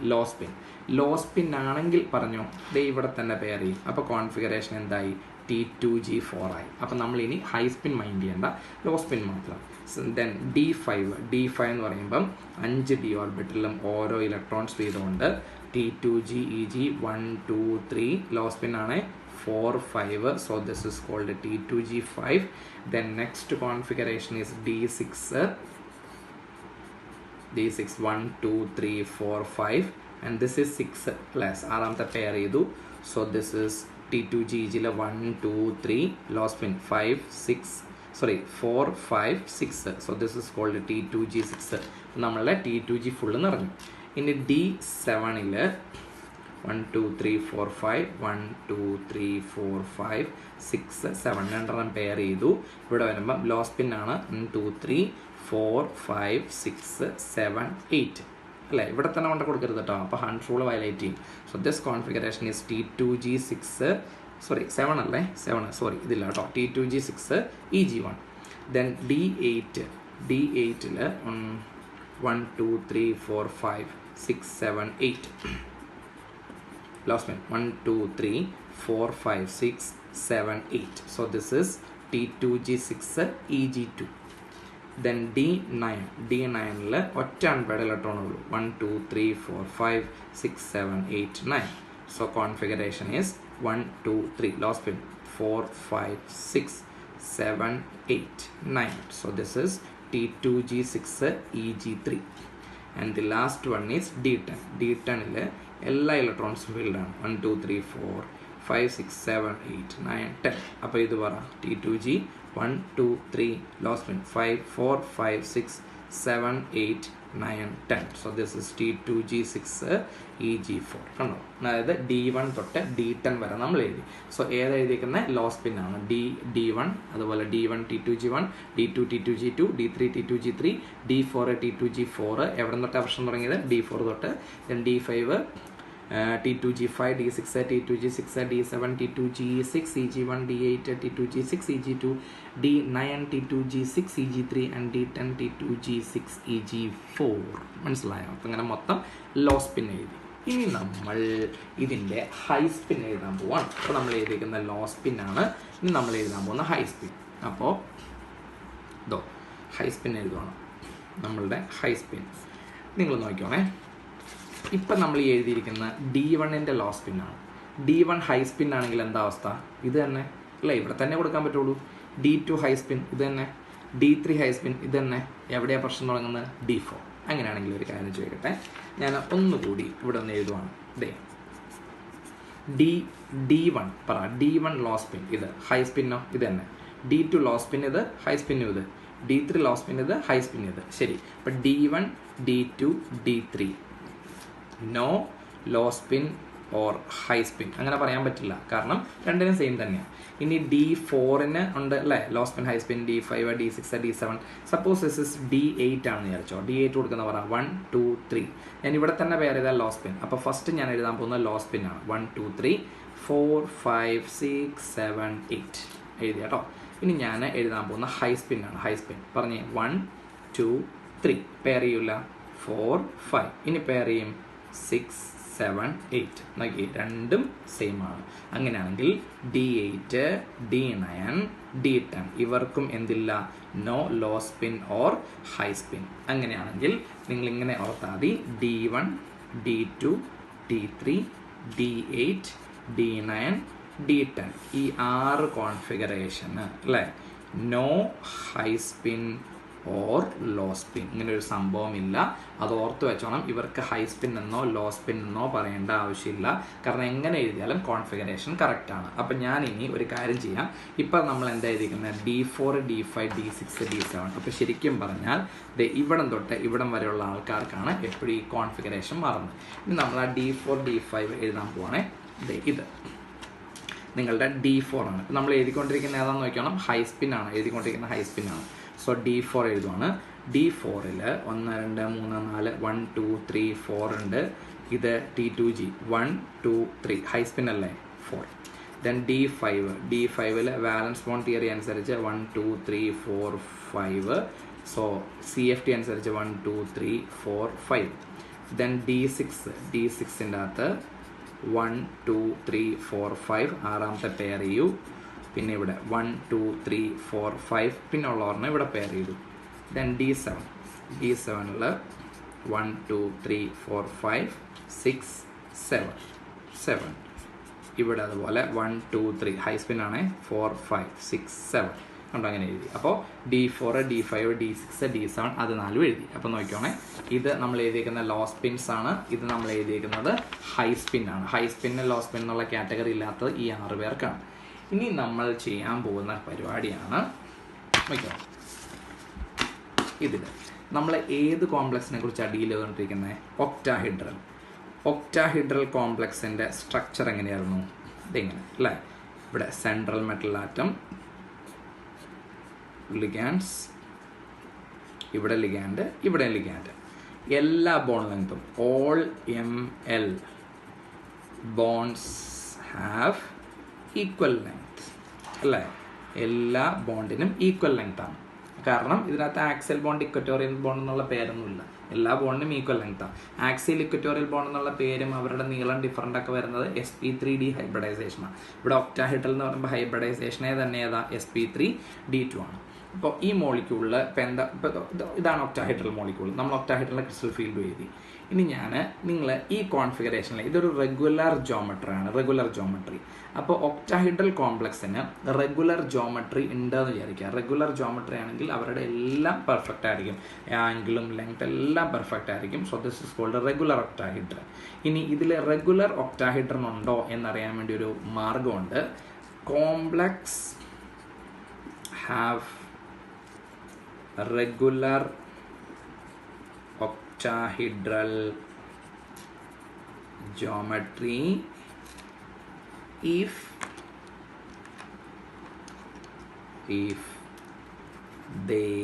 ലോ സ്പിൻ ആണെങ്കിൽ പറഞ്ഞോ, ഇവിടെ തന്നെ പെയർ ചെയ്യും. അപ്പോൾ കോൺഫിഗറേഷൻ എന്തായി? T2G4 ആയി. അപ്പം നമ്മൾ ഇനി ഹൈ സ്പിൻ മൈൻഡ് ചെയ്യേണ്ട, ലോ സ്പിൻ മാത്രം. ദെൻ D5 എന്ന് പറയുമ്പം 5 d ഓർബിറ്റലിലും ഓരോ ഇലക്ട്രോൺസ് വീതമുണ്ട്. T2G EG 1 2 3 ലോ സ്പിൻ ആണ് 4 5. So this is called T2G5. Then next configuration is D6 1 2 3 4 5 and this is 6 plus ആറാമത്തെ പെയർ ചെയ്തു. So this is T2G 1 2 3 low spin 4 5 6. So this is called T2G6. നമ്മളുടെ T2G full എന്ന് പറഞ്ഞു. ഇനി D7ൽ 1 2 3 4 5 1 2 3 4 5 6 7 രണ്ടെണ്ണം pair ചെയ്തു. ഇവിടെ വരുമ്പം ലോ സ്പിൻ ആണ് 1 2 3 4 5 6 7 8 അല്ലേ? ഇവിടെ തന്നെ കൊണ്ട് കൊടുക്കരുത് കേട്ടോ, അപ്പോൾ ഹണ്ട് റൂൾ വയലേറ്റ് ചെയ്യും. So this configuration is T2G6 7 അല്ലേ? 7 സോറി ഇതില്ല കേട്ടോ. T2G6 EG1. Then D8ൽ 1 2 3 4 5 6 7 8 last one 1 2 3 4 5 6 7 8. So this is T2G6 EG2. Then D9ൽ ഒറ്റ അൺപെയർഡ് ഇലക്ട്രോൺ ഉള്ളൂ. 1 2 3 4 5 6 7 8 9. So configuration is 1 2 3 last spin 4 5 6 7 8 9. So this is T2G6 EG3. And the last one is D10. D10ൽ എല്ലാ ഇലക്ട്രോൺസും field ആണ്. 1 2 3 4 5 6 7 8 9 10. അപ്പോൾ ഇത് പറ T2G 1 2 3 lost spin 5 4 5 6 7 8 9 10. So this is T2G6 EG4. കണ്ടോ? അതായത് D1 തൊട്ട് D10 വരെ നമ്മൾ എഴുതി. സോ ഏത് എഴുതിയിരിക്കുന്ന ലോ സ്പിൻ ആണ് D1, അതുപോലെ D1 T2G1, D2 T2G2, D3 T2G3, D4 T2G4. എവിടെ തൊട്ടാണ് പ്രശ്നം തുടങ്ങിയത്? D4 തൊട്ട്. Then D5 T2G5, D6 T2G6, D7 T2G6 EG1, D8 T2G6 EG2, D9 T2G6 EG3 and D10 T2G6 EG4. മനസ്സിലായോ? അപ്പം അങ്ങനെ മൊത്തം ലോ സ്പിൻ എഴുതി. ഇനി നമ്മൾ ഇതിൻ്റെ ഹൈ സ്പിൻ എഴുതാൻ പോവാണ്. അപ്പോൾ നമ്മൾ എഴുതിയിരിക്കുന്ന ലോ സ്പിൻ ആണ്. ഇനി നമ്മൾ എഴുതാൻ പോകുന്ന ഹൈ സ്പിൻ. അപ്പോൾ ഹൈ സ്പിൻ എഴുതുവാണ്. നമ്മളുടെ ഹൈ സ്പിൻ നിങ്ങൾ നോക്കിക്കോണേ. ഇപ്പം നമ്മൾ ഈ എഴുതിയിരിക്കുന്ന D1ൻ്റെ ലോ സ്പിന്നാണ്. D1 ഹൈ സ്പിൻ ആണെങ്കിൽ എന്താ അവസ്ഥ? ഇത് തന്നെ അല്ലേ, ഇവിടെ തന്നെ കൊടുക്കാൻ പറ്റുള്ളൂ. D2 ഹൈ സ്പിൻ ഇത് തന്നെ, D3 ഹൈ സ്പിൻ ഇത് തന്നെ. എവിടെയാണ് പ്രശ്നം തുടങ്ങുന്നത്? D4. അങ്ങനെയാണെങ്കിൽ ഒരു കാര്യം ചോദിക്കട്ടെ, ഞാൻ ഒന്നുകൂടി ഇവിടെ ഒന്ന് എഴുതുവാണ്. D1 പറ, D1 ലോ സ്പിൻ ഇത് ഹൈ സ്പിന്നോ? ഇത് തന്നെ. D2 ലോ സ്പിൻ ഇത്, ഹൈ സ്പിന്നും ഇത്. D3 ലോ സ്പിൻ ഇത്, ഹൈ സ്പിൻ ഇത്. ശരി, അപ്പം D1 D2 D3 no low spin or high spin അങ്ങനെ പറയാൻ പറ്റില്ല, കാരണം രണ്ടിനും സെയിം തന്നെയാണ്. ഇനി D4ന് ഉണ്ട് അല്ലേ low spin high spin, D5 D6 D7. Suppose this is D8 ആണെന്ന് വിചാരിച്ചോ. D8 കൊടുക്കുന്ന പറ 1 2 3. ഞാൻ ഇവിടെ തന്നെ പേര് ചെയ്താൽ ലോ സ്പിൻ. അപ്പോൾ ഫസ്റ്റ് ഞാൻ എഴുതാൻ പോകുന്ന ലോ സ്പിൻ ആണ്. 1 2 3 4 5 6 7 8 എഴുതി കേട്ടോ. ഇനി ഞാൻ എഴുതാൻ പോകുന്ന ഹൈ സ്പിൻ ആണ്. ഹൈ സ്പിൻ പറഞ്ഞേ 1 2 3 പെയർ ചെയ്യൂല 4 5. ഇനി പെയർ ചെയ്യും 6 7 8. നോക്കി, രണ്ടും സെയിം ആണ്. അങ്ങനെയാണെങ്കിൽ D8 D9 D10 ഇവർക്കും എന്തില്ല? No low spin or high spin. അങ്ങനെയാണെങ്കിൽ നിങ്ങൾ ഇങ്ങനെ ഓർത്താൽ മതി, D1 D2 D3 D8 D9 D10 ഈ 6 കോൺഫിഗറേഷന് അല്ലേ no high spin or low spin. ഇങ്ങനെ ഒരു സംഭവമില്ല. അത് ഓർത്ത് വെച്ചോണം. ഇവർക്ക് ഹൈ സ്പിൻ എന്നോ ലോ സ്പിൻ എന്നോ പറയേണ്ട ആവശ്യമില്ല, കാരണം എങ്ങനെ എഴുതിയാലും കോൺഫിഗറേഷൻ കറക്റ്റാണ്. അപ്പം ഞാൻ ഇനി ഒരു കാര്യം ചെയ്യാം. ഇപ്പം നമ്മൾ എന്താ എഴുതിയിരിക്കുന്നത്? D4 D5 D6 D7. അപ്പോൾ ശരിക്കും പറഞ്ഞാൽ ഇവിടം തൊട്ട് ഇവിടം വരെയുള്ള ആൾക്കാർക്കാണ് എപ്പോഴും ഈ കോൺഫിഗറേഷൻ മാറുന്നത്. ഇനി നമ്മൾ ആ D4 D5 എഴുതാൻ പോവാണേ. ഇത് നിങ്ങളുടെ D4 ആണ്. നമ്മൾ എഴുതിക്കൊണ്ടിരിക്കുന്ന ഏതാണെന്ന് നോക്കണം, ഹൈ സ്പിൻ ആണ് എഴുതിക്കൊണ്ടിരിക്കുന്ന, ഹൈ സ്പിൻ ആണ്. So D4 എഴുതുവാണ്. D4ൽ 1 2 3 4 1 2 3 4 ഉണ്ട്. ഇത് T2G 1 2 3 ഹൈ സ്പിൻ അല്ലേ 4. ദെൻ D5ൽ വാലൻസ് ബോണ്ട് തിയറി അനുസരിച്ച് 1 2 3 4 5. സോ CFT അനുസരിച്ച് 1 2 3 4 5. ദെൻ D6ൻ്റെ അകത്ത് 1 2 3 4 5 ആറാമത്തെ പെയർ ചെയ്യൂ. പിന്നെ ഇവിടെ 1 2 3 4 5 പിന്നെ ഉള്ളവരെണ്ണം ഇവിടെ പെയർ ചെയ്തു. ദെൻ D7ൽ 1 2 3 4 5 6 7 ഇവിടെ അതുപോലെ 1 2 3 ഹൈ സ്പിൻ ആണ് 4 5 6 7 കണ്ടോ, അങ്ങനെ എഴുതി. അപ്പോൾ D4 D5 D6 D7 അത് 4 എഴുതി. അപ്പോൾ നോക്കിക്കോണേ, ഇത് നമ്മൾ എഴുതിയിരിക്കുന്ന ലോ സ്പിൻസ് ആണ്. ഇത് നമ്മൾ എഴുതിയിരിക്കുന്നത് ഹൈ സ്പിൻ ആണ്. ഹൈ സ്പിന്ന് ലോ സ്പിൻ എന്നുള്ള കാറ്റഗറി ഇല്ലാത്തത് ഈ 6 പേർക്കാണ്. ഇനി നമ്മൾ ചെയ്യാൻ പോകുന്ന പരിപാടിയാണ് നോക്കിയോ, ഇതിൽ നമ്മൾ ഏത് കോംപ്ലക്സിനെ കുറിച്ചാണ് ഡീൽ ചെയ്തുകൊണ്ടിരിക്കുന്നത്? ഒക്ടാഹിഡ്രൽ കോംപ്ലക്സിൻ്റെ സ്ട്രക്ചർ എങ്ങനെയായിരുന്നു? ഇതിങ്ങനെ അല്ലേ, ഇവിടെ സെൻട്രൽ മെറ്റൽ ആറ്റം, ലിഗാൻഡ്സ്, ഇവിടെ ലിഗാൻഡ്, ഇവിടെ ലിഗാൻഡ്. എല്ലാ ബോണ്ട് ലെങ്ത്തും all ML bonds have equal length അല്ലേ. എല്ലാ ബോണ്ടിനും ഈക്വൽ ലെങ്ത് ആണ്. കാരണം ഇതിനകത്ത് ആക്സിയൽ ബോണ്ട് ഇക്വറ്റോറിയൽ ബോണ്ട് എന്നുള്ള പേരൊന്നുമില്ല. എല്ലാ ബോണ്ടിനും ഈക്വൽ ലെങ്ത് ആണ്. ആക്സിയൽ ഇക്വറ്റോറിയൽ ബോണ്ട് എന്നുള്ള പേരും അവരുടെ നീളം ഡിഫറൻ്റ് ഒക്കെ വരുന്നത് sp3d ഹൈബ്രിഡൈസേഷനാണ്. ഇവിടെ ഒക്ടാഹിഡ്രൽ എന്ന് പറയുമ്പോൾ ഹൈബ്രിഡൈസേഷനെ തന്നെ ഏതാ sp3d2 ആണ്. അപ്പോൾ ഈ മോളിക്യൂളിൽ ഇതാണ് ഒക്ടാഹിഡ്രൽ മോളിക്യൂൾ. നമ്മൾ ഒക്ടാഹിഡ്രലിൻ്റെ ക്രിസ്റ്റൽ ഫീൽഡ് എഴുതി. ഇനി നിങ്ങൾ ഈ കോൺഫിഗറേഷനിൽ ഇതൊരു റെഗുലർ ജോമെട്രി. അപ്പോൾ ഒക്ടാഹിഡ്രൽ കോംപ്ലക്സിന് റെഗുലർ ജോമെട്രി ഉണ്ടെന്ന് വിചാരിക്കുക. റെഗുലർ ജോമെട്രി ആണെങ്കിൽ അവരുടെ എല്ലാം പെർഫെക്റ്റ് ആയിരിക്കും, ആംഗിളും ലെങ്ത് എല്ലാം പെർഫെക്റ്റ് ആയിരിക്കും. So this is called regular octahedron. ഇനി ഇതിൽ റെഗുലർ ഒക്ടാഹിഡ്രൻ ഉണ്ടോ എന്നറിയാൻ വേണ്ടി ഒരു മാർഗമുണ്ട്. Complex have regular octahedral geometry if they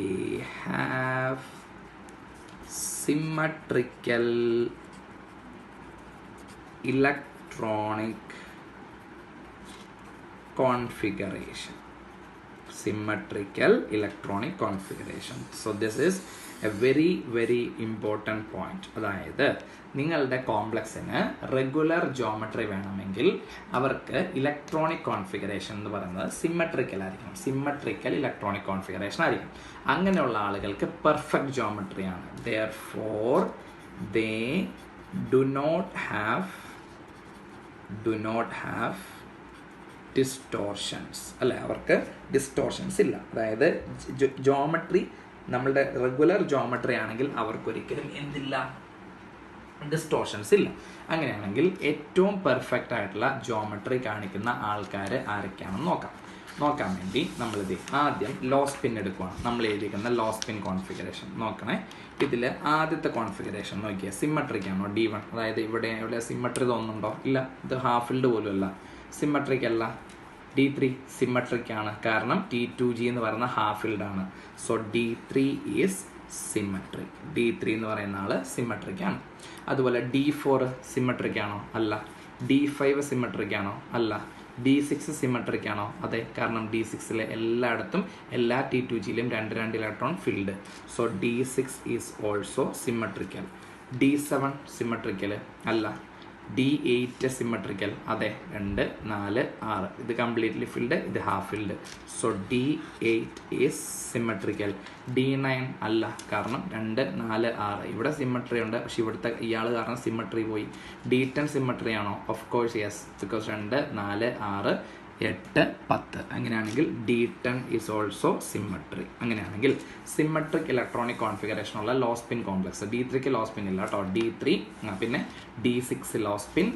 have symmetrical electronic configuration. So this is a very important point. അതായത് നിങ്ങളുടെ കോംപ്ലക്സിന് റെഗുലർ ജോമെട്രി വേണമെങ്കിൽ അവർക്ക് ഇലക്ട്രോണിക് കോൺഫിഗറേഷൻ എന്ന് പറയുന്നത് സിമ്മട്രിക്കൽ ആയിരിക്കും. സിമ്മട്രിക്കൽ ഇലക്ട്രോണിക് കോൺഫിഗറേഷൻ ആയിരിക്കും. അങ്ങനെയുള്ള ആളുകൾക്ക് പെർഫെക്റ്റ് ജോമെട്രിയാണ്. Therefore they do not have distortions അല്ലേ, അവർക്ക് ഡിസ്റ്റോർഷൻസ് ഇല്ല. അതായത് ജോമെട്രി നമ്മളുടെ റെഗുലർ ജോമെട്രി ആണെങ്കിൽ അവർക്കൊരിക്കലും എന്തില്ല, ഡിസ്റ്റോർഷൻസ് ഇല്ല. അങ്ങനെയാണെങ്കിൽ ഏറ്റവും പെർഫെക്റ്റ് ആയിട്ടുള്ള ജോമെട്രി കാണിക്കുന്ന ആൾക്കാർ ആരൊക്കെയാണെന്ന് നോക്കാൻ വേണ്ടി നമ്മളിത് ആദ്യം ലോ സ്പിൻ എടുക്കുകയാണ്. നമ്മൾ എഴുതിയിരിക്കുന്ന ലോ സ്പിൻ കോൺഫിഗറേഷൻ നോക്കണേ. ഇതിൽ ആദ്യത്തെ കോൺഫിഗറേഷൻ നോക്കിയാൽ സിമ്മട്രിക് ആണോ D1, അതായത് ഇവിടെ സിമ്മട്രി തോന്നുന്നുണ്ടോ? ഇല്ല, ഇത് ഹാഫ് ഫിൽഡ് പോലും അല്ല, സിമ്മട്രിക് അല്ല. D3 സിമ്മട്രിക് ആണ്, കാരണം T2G എന്ന് പറയുന്ന ഹാഫ് ഫിൽഡ് ആണ്. So D3 is symmetric. D3 എന്ന് പറയുന്ന ആള് സിമ്മട്രിക് ആണ്. അതുപോലെ D4 സിമ്മട്രിക് ആണോ? അല്ല. D5 സിമ്മട്രിക് ആണോ? അല്ല. D6 സിമ്മട്രിക് ആണോ? അതെ, കാരണം D6 എല്ലായിടത്തും എല്ലാ T2Gയിലും 2 electron filled. So D6 is also symmetrical. D7 symmetrical അല്ല. D8 സിമ്മട്രിക്കൽ, അതെ, 2, 4, 6 ഇത് കംപ്ലീറ്റ്ലി ഫിൽഡ്, ഇത് half filled. So D8 is symmetrical. D9 അല്ല, കാരണം 2, 4, 6 ഇവിടെ സിമ്മട്രി ഉണ്ട്, പക്ഷെ ഇവിടുത്തെ ഇയാൾ കാരണം സിമ്മട്രി പോയി. D10 സിമ്മട്രി ആണോ? Of course yes, because 2, 4, 6, 8, 10. അങ്ങനെയാണെങ്കിൽ D10 ഈസ് ഓൾസോ സിമ്മട്രി. അങ്ങനെയാണെങ്കിൽ സിമ്മട്രിക് ഇലക്ട്രോണിക് കോൺഫിഗറേഷനുള്ള ലോ സ്പിൻ കോംപ്ലക്സ് D3ക്ക് ലോ സ്പിൻ ഇല്ല കേട്ടോ. D3 പിന്നെ D6 low spin,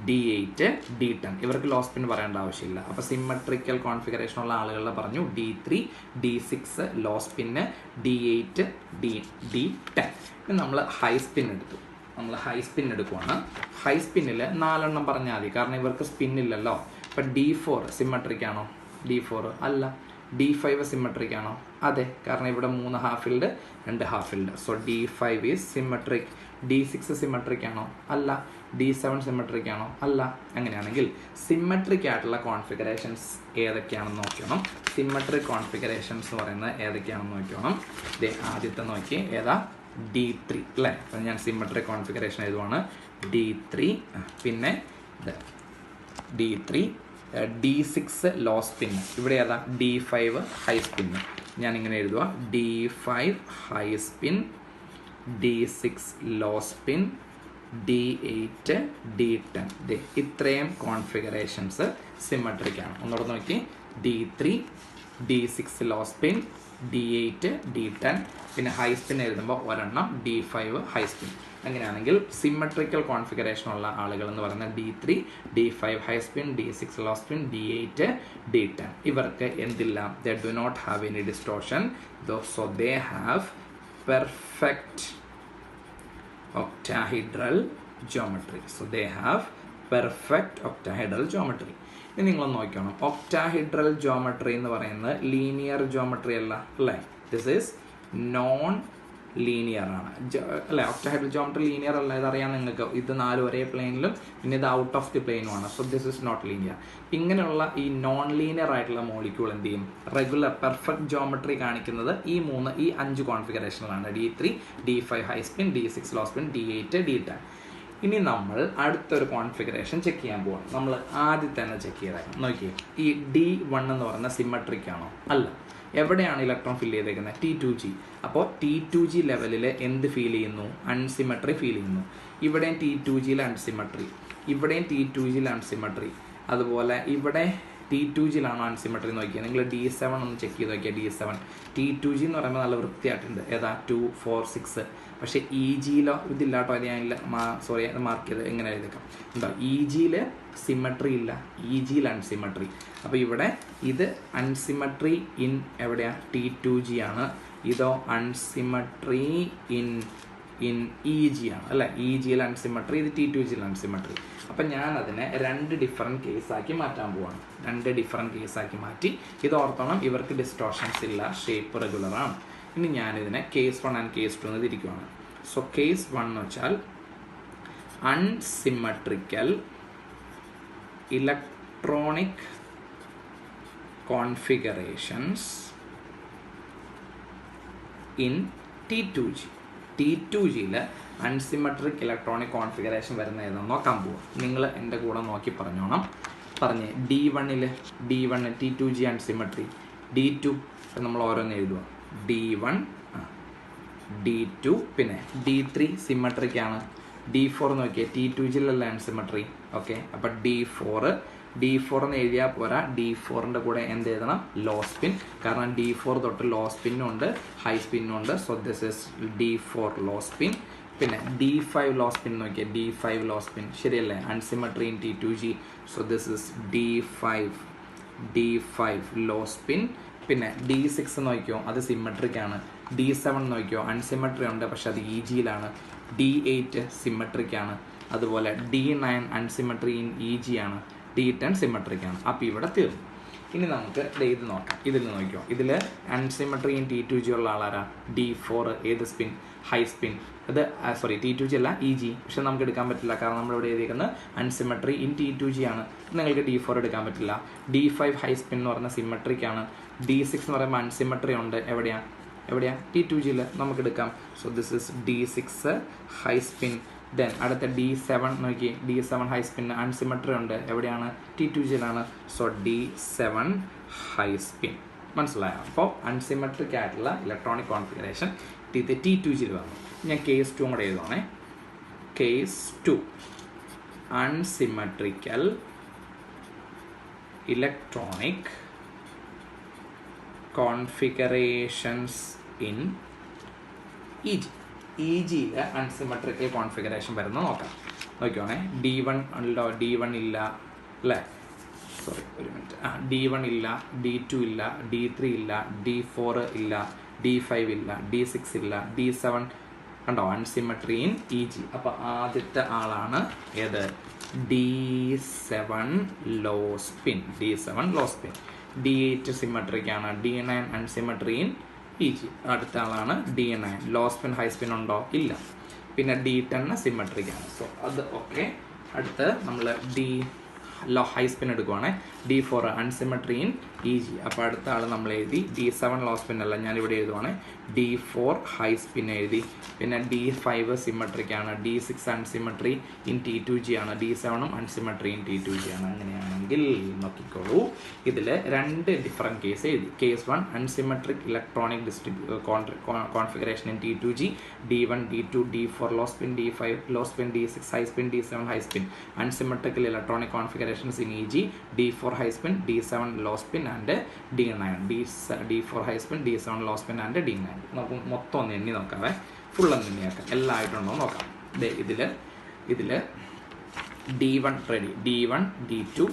D8, D10 ഇവർക്ക് ലോ സ്പിൻ പറയേണ്ട ആവശ്യമില്ല. അപ്പോൾ സിമ്മട്രിക്കൽ കോൺഫിഗറേഷനുള്ള ആളുകളുടെ പറഞ്ഞു D3, D6 law spin, D8, D10. പിന്നെ നമ്മൾ ഹൈ സ്പിൻ എടുത്തു. നമ്മൾ ഹൈ സ്പിൻ എടുക്കുവാണ്. ഹൈ സ്പിന്നിൽ 4 പറഞ്ഞാൽ മതി, കാരണം ഇവർക്ക് സ്പിന്നില്ലല്ലോ. ഇപ്പം D4 സിമ്മട്രിക് ആണോ? D4 അല്ല. D5 സിമ്മട്രിക് ആണോ? അതെ, കാരണം ഇവിടെ 3 half filled, 2 half filled. So D5 is symmetric. D6 symmetric ആണോ? അല്ല. D7 സിമ്മട്രിക് ആണോ? അല്ല. അങ്ങനെയാണെങ്കിൽ സിമ്മട്രിക് ആയിട്ടുള്ള കോൺഫിഗറേഷൻസ് ഏതൊക്കെയാണെന്ന് നോക്കണം. സിമ്മട്രിക് കോൺഫിഗറേഷൻസ് എന്ന് പറയുന്നത് ഏതൊക്കെയാണെന്ന് നോക്കണം. ആദ്യത്തെ നോക്കി ഏതാ? D3 അല്ലേ. അപ്പം ഞാൻ സിമ്മട്രിക് കോൺഫിഗറേഷൻ എഴുതുവാണ്. D3 പിന്നെ D3, D6 ലോ സ്പിൻ, ഇവിടെ ഏതാ? D5 high spin. ഞാനിങ്ങനെ എഴുതുക, D5 high spin, D6 low spin, D8, D10. ഇത്രയും കോൺഫിഗറേഷൻസ് സിമ്മട്രിക് ആണ്. ഒന്നുകൂടെ നോക്കി, D3, D6 low spin, D8, D10, പിന്നെ ഹൈ സ്പിൻ എഴുതുമ്പോൾ ഒരെണ്ണം D5 ഹൈ സ്പിൻ. അങ്ങനെയാണെങ്കിൽ സിമ്മട്രിക്കൽ കോൺഫിഗറേഷനുള്ള ആളുകൾ എന്ന് പറയുന്നത് D3, D5 high spin, D6 low spin, D8, D10. ഇവർക്ക് എന്തില്ല? They do not have any distortion. So they have perfect octahedral geometry. So they have perfect octahedral geometry. ഇനി നിങ്ങളൊന്ന് നോക്കണം, octahedral geometry എന്ന് പറയുന്നത് ലീനിയർ ജോമെട്രി അല്ല അല്ലേ. This is known linear ആണ് അല്ലേ. ഒക്ടാഹെഡ്രൽ ജോമെട്രി ലീനിയർ അല്ല, ഇതറിയാം നിങ്ങൾക്ക്. ഇത് 4 ഒരേ പ്ലെയിനിലും പിന്നെ ഇത് ഔട്ട് ഓഫ് ദി പ്ലെയിനുമാണ്. So this is not linear. ഇങ്ങനെയുള്ള ഈ നോൺ ലീനിയർ ആയിട്ടുള്ള മോളിക്യൂൾ എന്ത് ചെയ്യും? റെഗുലർ പെർഫെക്റ്റ് ജോമെട്രി കാണിക്കുന്നത് ഈ 5 കോൺഫിഗറേഷനിലാണ്. D3, D5 high spin, D6 low spin, D8, D10. ഇനി നമ്മൾ അടുത്തൊരു കോൺഫിഗറേഷൻ ചെക്ക് ചെയ്യാൻ പോവാം. നമ്മൾ ആദ്യം തന്നെ ചെക്ക് ചെയ്തേക്കാം. നോക്കിയേ, ഈ D1 എന്ന് പറയുന്ന സിമ്മട്രിക് ആണോ? അല്ല. എവിടെയാണ് ഇലക്ട്രോൺ ഫിൽ ചെയ്തേക്കുന്നത്? T2G. അപ്പോൾ T2G ലെവലിൽ എന്ത് ഫീൽ ചെയ്യുന്നു? അൺസിമട്രി ഫീൽ ചെയ്യുന്നു. ഇവിടെയും T2Gയിൽ അൺസിമട്രി, ഇവിടെയും T2Gയിൽ അൺസിമട്രി. അതുപോലെ ഇവിടെ T2Gയിലാണോ അൺസിമട്രി നോക്കിയാൽ നിങ്ങൾ D7 ഒന്ന് ചെക്ക് ചെയ്ത് നോക്കിയാൽ D7 T2G എന്ന് പറയുമ്പോൾ നല്ല വൃത്തിയായിട്ടുണ്ട്. ഏതാ? 2, 4, 6. പക്ഷേ EGയിലോ ഇതില്ലാട്ടോ, അത് ഞാനില്ല, സോറി അത് മാർക്ക് ചെയ്ത് എങ്ങനെ എഴുതേക്കാം ഉണ്ടോ? EGയിൽ സിമ്മട്രി ഇല്ല, EGയിൽ അൺസിമട്രി. അപ്പോൾ ഇവിടെ ഇത് അൺസിമട്രി ഇൻ എവിടെയാണ്? T2G ആണ്. ഇതോ അൺസിമട്രി ഇൻ EG ആണ് അല്ലേ. EGയിൽ അൺസിമട്രി, ഇത് T2Gയിൽ അൺസിമട്രി. അപ്പം ഞാനതിനെ 2 ഡിഫറെൻറ്റ് കേസാക്കി മാറ്റാൻ പോവാണ്. 2 ഡിഫറെൻറ്റ് കേസാക്കി മാറ്റി ഇത് ഓർത്തോണം, ഇവർക്ക് ഡിസ്റ്റോർഷൻസ് ഇല്ല, ഷേപ്പ് റെഗുലറാണ്. ഇനി ഞാനിതിനെ കേസ് 1 ആൻഡ് കേസ് 2 എന്ന് തിരിക്കുവാണ്. സോ കേസ് 1 എന്ന് വെച്ചാൽ unsymmetrical electronic configurations in T2G. T2Gയിൽ അൺസിമട്രിക് ഇലക്ട്രോണിക് കോൺഫിഗറേഷൻ വരുന്ന ഏതാണെന്ന് നോക്കാൻ പോവുക. നിങ്ങൾ എൻ്റെ കൂടെ നോക്കി പറഞ്ഞോണം. പറഞ്ഞേ D1 T2G അൺസിമട്രി, D2 നമ്മൾ ഓരോന്ന് എഴുതുക. D1, D2, പിന്നെ D3 സിമ്മട്രിക് ആണ്. D4 നോക്കിയേ T2Gയിലല്ല അൺസിമെട്രി. ഓക്കെ, അപ്പം D4 എന്ന് എഴുതിയാൽ പോരാ, D4ൻ്റെ കൂടെ എന്ത് എഴുതണം? Low spin. കാരണം D4 തൊട്ട് ലോ സ്പിന്നും ഉണ്ട് ഹൈ സ്പിന്നും ഉണ്ട്. So this is D4 low spin. പിന്നെ D5 ലോ സ്പിൻ നോക്കിയാൽ D5 ലോ സ്പിൻ ശരിയല്ലേ? Unsymmetry in T2G. So this is D5 low spin. പിന്നെ D6 നോക്കിയോ, അത് സിമെട്രിക് ആണ്. D7 നോക്കിയോ, അൺസിമെട്രി ഉണ്ട് പക്ഷെ അത് EGയിലാണ്. D8 സിമെട്രിക് ആണ്. അതുപോലെ D9 അൺസിമെട്രി ഇൻ EG ആണ്. D10 സിമെട്രിക് ആണ്. അപ്പോൾ ഇവിടെ തീർന്നു. ഇനി നമുക്ക് ഇത് നോക്കാം. ഇതിൽ നോക്കിയോ, ഇതിൽ അൺസിമെട്രി ഇൻ T2G ഉള്ള ആളാരാ? D4. ഏത് സ്പിൻ? High spin. അത് സോറി T2G അല്ല EG. പക്ഷെ നമുക്ക് എടുക്കാൻ പറ്റില്ല കാരണം നമ്മളിവിടെ എഴുതിയിരിക്കുന്നത് അൺസിമെട്രി ഇൻ T2G ആണ്. നിങ്ങൾക്ക് D4 എടുക്കാൻ പറ്റില്ല. D5 ഹൈ സ്പിൻ എന്ന് പറഞ്ഞാൽ സിമെട്രിക് ആണ്. D6 എന്ന് പറയുമ്പോൾ അൺസിമെട്രി ഉണ്ട്. എവിടെയാണ് T2Gയിൽ നമുക്ക് എടുക്കാം. So this is D6 high spin. Then അടുത്ത D7 നോക്കി, D7 ഹൈ സ്പിൻ അൺസിമെട്രി ഉണ്ട്. എവിടെയാണ്? T2Gയിലാണ്. So D7 high spin. മനസ്സിലായോ? അപ്പോൾ അൺസിമെട്രിക് ആയിട്ടുള്ള ഇലക്ട്രോണിക് കോൺഫിഗറേഷൻ T2Gയിൽ വന്നു. ഞാൻ കേസ് 2 കൂടെ എഴുതുവാണേ. Case 2 unsymmetrical electronic configurations in EGയിൽ അൺസിമെട്രിക്കൽ കോൺഫിഗറേഷൻ വരുന്നത് നോക്കാം. നോക്കിയോണേ, D1 ഉണ്ടോ? D1 ഇല്ല അല്ലേ? സോറി ഒരു മിനിറ്റ്. D1 ഇല്ല, D2 ഇല്ല, D3 ഇല്ല, D4 ഇല്ല, D5 ഇല്ല, D6 ഇല്ല, D7 കണ്ടോ? അൺസിമെട്രി ഇൻ EG. അപ്പോൾ ആദ്യത്തെ ആളാണ് ഏത്? D7 low spin. D8 symmetric ആണ്. D9 അൺസിമെട്രി in EG. അടുത്ത ആളാണ് D9. Law spin high spin ഉണ്ടോ? ഇല്ല. പിന്നെ D10 സിമെട്രിക് ആണ്. സോ അത് ഓക്കെ. അടുത്ത് നമ്മൾ ലോ ഹൈ സ്പിൻ എടുക്കുവാണെങ്കിൽ D4 അൺസിമെട്രി ഇൻ EG. അപ്പോൾ അടുത്ത ആൾ നമ്മൾ എഴുതി. D7 ലോ സ്പിൻ അല്ല, ഞാനിവിടെ എഴുതുവാണെങ്കിൽ D4 ഹൈ സ്പിൻ എഴുതി. പിന്നെ D5 സിമെട്രിക് ആണ്. D6 അൺസിമെട്രി ഇൻ T2G ആണ്. D7 അൺസിമെട്രി ഇൻ T2G ആണ്. അങ്ങനെയാണെങ്കിൽ നോക്കിക്കോളൂ, ഇതിൽ 2 ഡിഫറെൻറ്റ് കേസ് എഴുതി. Case 1 unsymmetric electronic configuration in T2G. D1 D2 D4 low spin, D5 low spin, D6 high spin, D7 high spin. Unsymmetrical electronic configurations in EG. D4 high spin, D7 low spin and D9. D4 high spin, D7 low spin and D9. നമുക്ക് മൊത്തം ഒന്ന് എണ്ണി നോക്കാവേ. Full ഒന്ന് എണ്ണിയാക്കാം. എല്ലാം ആയിട്ടുണ്ടോ നോക്കാം. ഇതിൽ D1 ready. D1 D2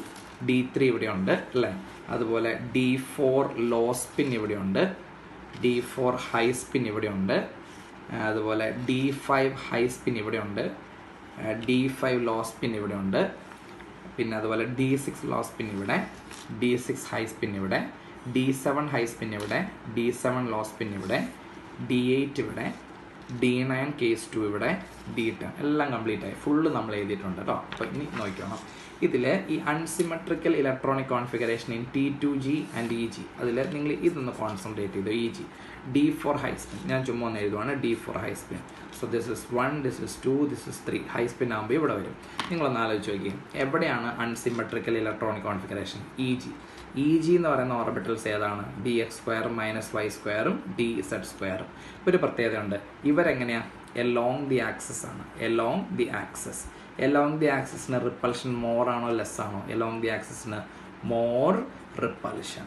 D3 ഇവിടെ ഉണ്ട് അല്ലേ? അതുപോലെ D4 ലോ സ്പിൻ ഇവിടെ ഉണ്ട്. D4 ഹൈ സ്പിൻ ഇവിടെ ഉണ്ട്. അതുപോലെ D5 ഹൈ സ്പിൻ ഇവിടെ ഉണ്ട്. D5 ലോ സ്പിൻ ഇവിടെ ഉണ്ട്. പിന്നെ അതുപോലെ D6 ലോ സ്പിൻ ഇവിടെ, D6 ഹൈ സ്പിൻ ഇവിടെ, D7 ഹൈ സ്പിൻ ഇവിടെ, D7 ലോ സ്പിൻ ഇവിടെ, D8 ഇവിടെ, D9 കേസ് 2 ഇവിടെ, D10 എല്ലാം കംപ്ലീറ്റ് ആയി. ഫുള്ള് നമ്മൾ എഴുതിയിട്ടുണ്ട് കേട്ടോ. അപ്പോൾ ഇനി നോക്കണം. ഇതിൽ ഈ unsymmetrical electronic configuration in T2G and EG, അതിൽ നിങ്ങൾ ഇതൊന്ന് കോൺസെൻട്രേറ്റ് ചെയ്തു. EG D4 ഹൈ സ്പിൻ, ഞാൻ ചുമ്മാ ഒന്ന് എഴുതുവാണ്. D4 high spin. So this is 1, this is 2, this is 3. High spin ആകുമ്പോൾ ഇവിടെ വരും. നിങ്ങളൊന്ന് ആലോചിച്ച് നോക്കി, എവിടെയാണ് അൺസിമെട്രിക്കൽ ഇലക്ട്രോണിക് കോൺഫിഗറേഷൻ? EG എന്ന് പറയുന്ന ഓർബിറ്റൽസ് ഏതാണ്? dx² - y² dz². ഒരു പ്രത്യേകതയുണ്ട്, ഇവരെങ്ങനെയാണ്? എലോങ് ദി ആക്സിസ് ആണ്. എലോങ് ദി ആക്സിസിന് റിപ്പൾഷൻ മോർ ആണോ ലെസ് ആണോ? എലോങ് ദി ആക്സിസിന് മോർ റിപ്പൾഷൻ.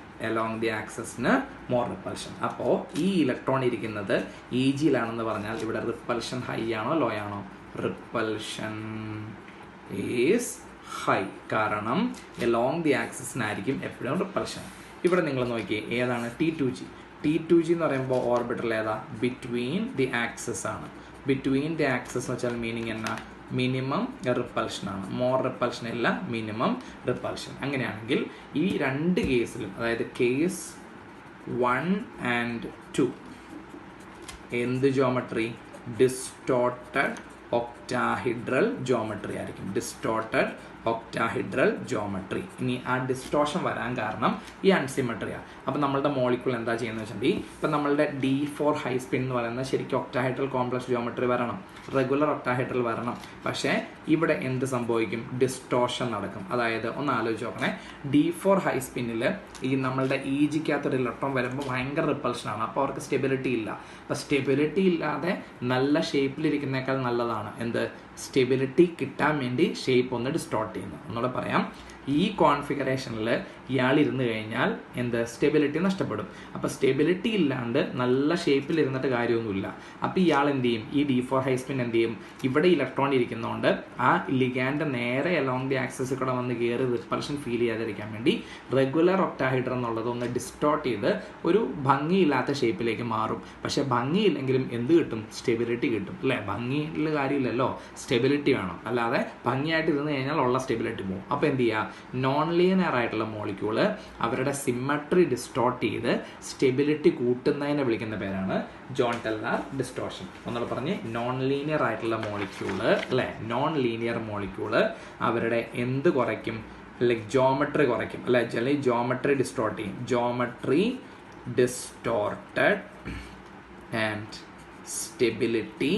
അപ്പോൾ ഈ ഇലക്ട്രോൺ ഇരിക്കുന്നത് EGയിലാണെന്ന് പറഞ്ഞാൽ ഇവിടെ റിപ്പൾഷൻ ഹൈ ആണോ ലോ ആണോ? Repulsion is high. കാരണം എലോങ് ദി ആക്സിസിനായിരിക്കും എപ്പോഴും റിപ്പൾഷൻ. ഇവിടെ നിങ്ങൾ നോക്കിയേ, ഏതാണ്? T2G എന്ന് പറയുമ്പോൾ ഓർബിറ്റൽ ഏതാ? ബിറ്റ്വീൻ ദി ആക്സിസ് ആണ്. ബിറ്റ്വീൻ ദി ആക്സിസ് എന്ന് വെച്ചാൽ മീനിങ് എന്നാ? മിനിമം റിപ്പൾഷൻ ആണ്. മോർ റിപ്പൾഷൻ അല്ല, മിനിമം റിപ്പൾഷൻ. അങ്ങനെയാണെങ്കിൽ ഈ 2 കേസിലും, അതായത് കേസ് 1 and 2 എന്ത് ജോമെട്രി? ഡിസ്റ്റോർട്ടഡ് ഒക്ടാഹിഡ്രൽ ജോമെട്രി ആയിരിക്കും. Distorted octahedral geometry. ഇനി ആ ഡിസ്റ്റോഷൻ വരാൻ കാരണം ഈ അൺസിമെട്രിയാണ്. അപ്പം നമ്മളുടെ മോളിക്യൂൾ എന്താ ചെയ്യുന്നത് വെച്ചിട്ടുണ്ടെങ്കിൽ ഇപ്പം നമ്മളുടെ D4 ഹൈ സ്പിൻ എന്ന് പറയുന്നത് ശരിക്കും ഒക്ടാഹെഡ്രൽ കോംപ്ലക്സ് ജോമെട്രി വരണം, റെഗുലർ ഒക്ടാഹെഡ്രൽ വരണം. പക്ഷേ ഇവിടെ എന്ത് സംഭവിക്കും? ഡിസ്റ്റോഷൻ നടക്കും. അതായത് ഒന്ന് ആലോചിച്ച് നോക്കണേ, D4 ഹൈ സ്പിന്നിൽ ഈ നമ്മളുടെ EGക്കകത്തൊരു ഇലക്ട്രോൺ വരുമ്പോൾ ഭയങ്കര റിപ്പൾഷനാണ്. അപ്പോൾ അവർക്ക് സ്റ്റെബിലിറ്റി ഇല്ല. അപ്പോൾ സ്റ്റെബിലിറ്റി ഇല്ലാതെ നല്ല ഷേപ്പിലിരിക്കുന്നേക്കാൾ നല്ലതാണ് എന്ത്? സ്റ്റെബിലിറ്റി കിട്ടാൻ വേണ്ടി ഷേപ്പ് ഒന്ന് ഡിസ്റ്റോർട്ട് ചെയ്യുന്നത്. ഒന്നുകൂടെ പറയാം, ഈ കോൺഫിഗറേഷനിൽ ഇയാൾ ഇരുന്ന് കഴിഞ്ഞാൽ എന്ത്? സ്റ്റെബിലിറ്റി നഷ്ടപ്പെടും. അപ്പോൾ സ്റ്റെബിലിറ്റി ഇല്ലാണ്ട് നല്ല ഷേപ്പിൽ ഇരുന്നിട്ട് കാര്യമൊന്നുമില്ല. അപ്പോൾ ഇയാൾ എന്ത് ചെയ്യും? ഈ D4 ഹൈ സ്പിൻ എന്ത് ചെയ്യും? ഇവിടെ ഇലക്ട്രോൺ ഇരിക്കുന്നതുകൊണ്ട് ആ ലിഗാൻഡ് നേരെ അലോങ് ദി ആക്സിസിൽ കൂടെ വന്ന് കയറി റിപ്പൾഷൻ ഫീൽ ചെയ്യാതിരിക്കാൻ വേണ്ടി റെഗുലർ ഒക്ടാഹെഡ്രൽ എന്നുള്ളത് ഒന്ന് ഡിസ്റ്റോർട്ട് ചെയ്ത് ഒരു ഭംഗിയില്ലാത്ത ഷേപ്പിലേക്ക് മാറും. പക്ഷേ ഭംഗിയില്ലെങ്കിലും എന്ത് കിട്ടും? സ്റ്റെബിലിറ്റി കിട്ടും അല്ലേ? ഭംഗിയുള്ള കാര്യമില്ലല്ലോ, സ്റ്റെബിലിറ്റി വേണം. അല്ലാതെ ഭംഗിയായിട്ട് ഇരുന്ന് കഴിഞ്ഞാൽ ഉള്ള സ്റ്റെബിലിറ്റി പോകും. അപ്പോൾ എന്ത് ചെയ്യുക? നോൺ ലീനിയർ ആയിട്ടുള്ള മോളിക്യൂള് അവരുടെ സിമ്മട്രി ഡിസ്റ്റോർട്ട് ചെയ്ത് സ്റ്റെബിലിറ്റി കൂട്ടുന്നതിനെ വിളിക്കുന്ന പേരാണ് ജോൺ ടെല്ലർ ഡിസ്റ്റോർഷൻ. ഒന്നുകൂടെ പറഞ്ഞ്, നോൺ ലീനിയർ ആയിട്ടുള്ള മോളിക്യൂള് അല്ലേ, നോൺ ലീനിയർ മോളിക്യൂള് അവരുടെ എന്ത് കുറയ്ക്കും? ലൈക്ക് ജോമെട്രി കുറയ്ക്കും അല്ലെ, അല്ലെങ്കിൽ ജോമെട്രി ഡിസ്റ്റോർട്ട് ചെയ്യും. Geometry distorted and stability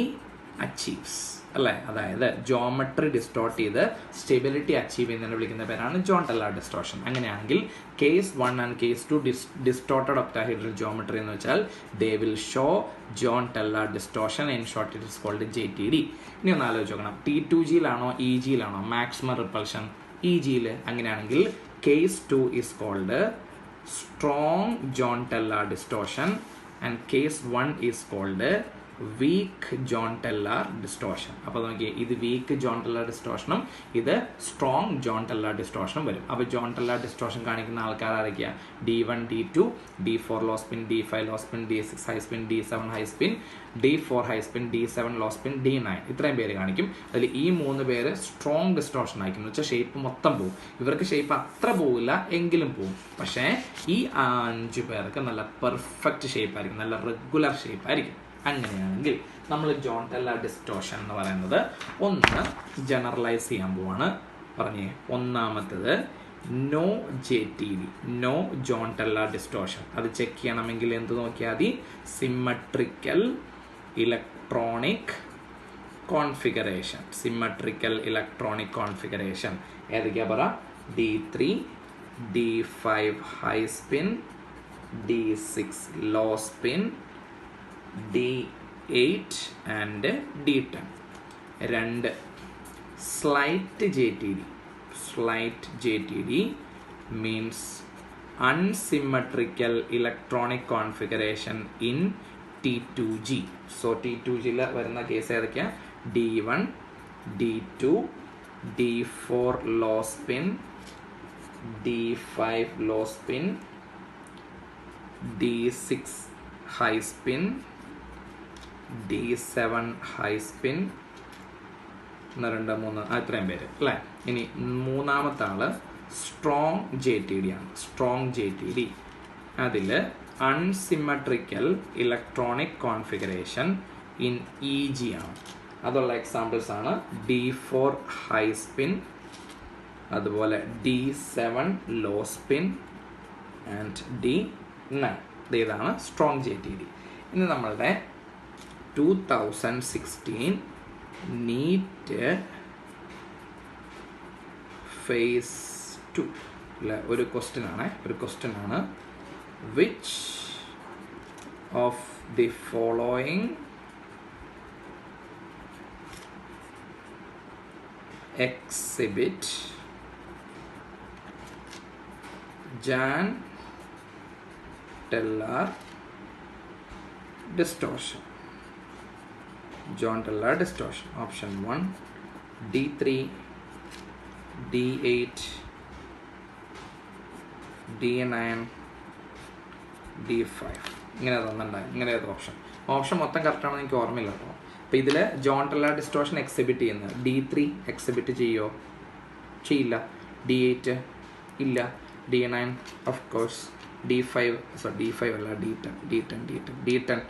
achieves അല്ലേ. അതായത് ജോമെട്രി ഡിസ്റ്റോർട്ട് ചെയ്ത് സ്റ്റെബിലിറ്റി അച്ചീവ് ചെയ്യുന്നതിനെ വിളിക്കുന്ന പേരാണ് ജോൺ ടെല്ലർ ഡിസ്റ്റോർഷൻ. അങ്ങനെയാണെങ്കിൽ case 1 and case 2 distorted octahedral geometry എന്ന് വെച്ചാൽ they will show Jahn Teller distortion. In short it is called JTD. ഇനി ഒന്ന് ആലോചിച്ച് നോക്കണം, T2Gയിലാണോ EGയിലാണോ മാക്സിമം റിപ്പൾഷൻ? EGയിൽ. അങ്ങനെയാണെങ്കിൽ case 2 is called strong Jahn Teller distortion and case 1 is called weak Jahn Teller distortion. അപ്പോൾ നോക്കിയേ, ഇത് വീക്ക് ജോൺ ടെല്ലർ ഡിസ്റ്റോർഷനും ഇത് സ്ട്രോങ് ജോൺ ടെല്ലർ ഡിസ്റ്റോർഷനും വരും. അപ്പോൾ ജോൺ ടെല്ലർ ഡിസ്റ്റോർഷൻ കാണിക്കുന്ന ആൾക്കാർ ആരൊക്കെയാണ്? D1 D2 D4 low spin, D5 low spin, D6 high spin, D7 high spin, D4 high spin, D7 low spin, D9 ഇത്രയും പേര് കാണിക്കും. അതിൽ ഈ 3 പേര് സ്ട്രോങ് ഡിസ്റ്റോർഷൻ ആയിരിക്കും. എന്ന് വെച്ചാൽ ഷേപ്പ് മൊത്തം പോകും. ഇവർക്ക് ഷേപ്പ് അത്ര പോവില്ല, എങ്കിലും പോകും. പക്ഷേ ഈ 5 പേർക്ക് നല്ല പെർഫെക്റ്റ് ഷേപ്പ് ആയിരിക്കും, നല്ല റെഗുലർ ഷേപ്പ് ആയിരിക്കും. അങ്ങനെയാണെങ്കിൽ നമ്മൾ ജോൺ ടെല്ലർ ഡിസ്റ്റോർഷൻ എന്ന് പറയുന്നത് ഒന്ന് ജനറലൈസ് ചെയ്യാൻ പോവാണ്. പറഞ്ഞേ, ഒന്നാമത്തേത് no JTD, no Jahn Teller distortion. അത് ചെക്ക് ചെയ്യണമെങ്കിൽ എന്ത് നോക്കിയാൽ മതി? Symmetrical electronic configuration. Symmetrical electronic configuration ഏതൊക്കെയാ പറ? D3 D5 high spin, D6 low spin, D8 and D10. 2 slight JTD. Slight JTD means unsymmetrical electronic configuration in T2G. So T2G la varuna case edakya? D1 D2 D4 low spin, D5 low spin, D6 high spin, D7 high spin. 1 2 3 അത്രയും പേര് അല്ലേ. ഇനി മൂന്നാമത്തെ ആള് strong JTD ആണ്. Strong JTD അതിൽ unsymmetrical electronic configuration in EG ആണ്. അതുള്ള എക്സാമ്പിൾസ് ആണ് D4 ഹൈ സ്പിൻ, അതുപോലെ D7 low spin and D9. ഇതാണ് സ്ട്രോങ് JTD. ഇനി നമ്മളുടെ 2016 നീറ്റ് ഫേസ് 2 അല്ലെ ഒരു ക്വസ്റ്റ്യൻ ആണ് which of the following exhibit John teller distortion. John Teller distortion. Option 1 D3 D8 D9 D5. ഇങ്ങനെ തന്നിട്ടുണ്ടായി. ഇങ്ങനെ ഓപ്ഷൻ മൊത്തം കറക്റ്റാണെന്ന് എനിക്ക് ഓർമ്മയില്ല കേട്ടോ. അപ്പോൾ ഇതിൽ ജോൺ ടെല്ലർ ഡിസ്റ്റോർഷൻ എക്സിബിറ്റ് ചെയ്യുന്നത് D3 എക്സിബിറ്റ് ചെയ്യോ? ചെയ്യില്ല. D8 ഇല്ല. D9 of course. D5 അല്ല D10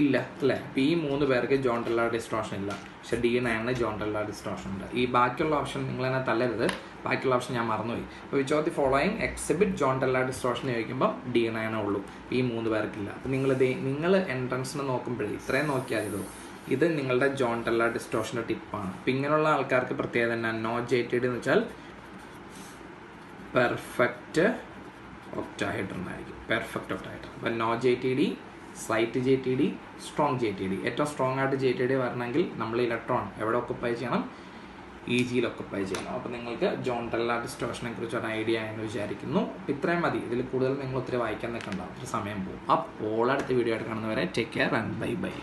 ഇല്ല അല്ലേ. ഈ 3 പേർക്ക് ജോൺ ടെല്ലർ ഡിസ്റ്റോർഷൻ ഇല്ല. പക്ഷെ D9 ജോൺ ടെല്ലർ ഡിസ്റ്റോർഷൻ ഉണ്ട്. ഈ ബാക്കിയുള്ള ഓപ്ഷൻ നിങ്ങൾ തന്നെ തല്ലരുത്, ബാക്കിയുള്ള ഓപ്ഷൻ ഞാൻ മറന്നുപോയി. അപ്പോൾ which of the following exhibit John Teller distortion ചോദിക്കുമ്പോൾ D9 ഉള്ളൂ, ഈ 3 പേർക്കില്ല. അപ്പോൾ നിങ്ങൾ എൻട്രൻസിന് നോക്കുമ്പോഴേ ഇത്രയും നോക്കിയാൽ ഇത് നിങ്ങളുടെ ജോൺ ടെല്ലർ ഡിസ്റ്റോർഷൻ്റെ ടിപ്പാണ്. അപ്പം ഇങ്ങനെയുള്ള ആൾക്കാർക്ക് പ്രത്യേകത തന്നെ നോ JTD എന്ന് വെച്ചാൽ പെർഫെക്റ്റ് ഒക്ടാഹൈഡ്രൻ ആയിരിക്കും, പെർഫെക്റ്റ് ഒക്ടാഹൈഡ്രൻ. അപ്പം no JTD, slight JTD, strong JTD. ഏറ്റവും സ്ട്രോങ് ആയിട്ട് JTD വരണമെങ്കിൽ നമ്മൾ ഇലക്ട്രോൺ എവിടെ ഒക്കുപ്പൈ ചെയ്യണം? EGയിൽ ഒക്കുപ്പൈ ചെയ്യണം. അപ്പോൾ നിങ്ങൾക്ക് ജോൺ ടെല്ലർ ഡിസ്റ്റോർഷനെ കുറിച്ച് ഒരു ഐഡിയ എന്ന് വിചാരിക്കുന്നു. അപ്പോൾ ഇത്രയും മതി. ഇതിൽ കൂടുതൽ നിങ്ങൾ ഒത്തിരി വായിക്കാൻ നിൽക്കണ്ടാവും, ഒത്തിരി സമയം പോകും. അപ്പോൾ അടുത്ത വീഡിയോ ആയിട്ട് കാണുന്നവരെ take care and bye bye.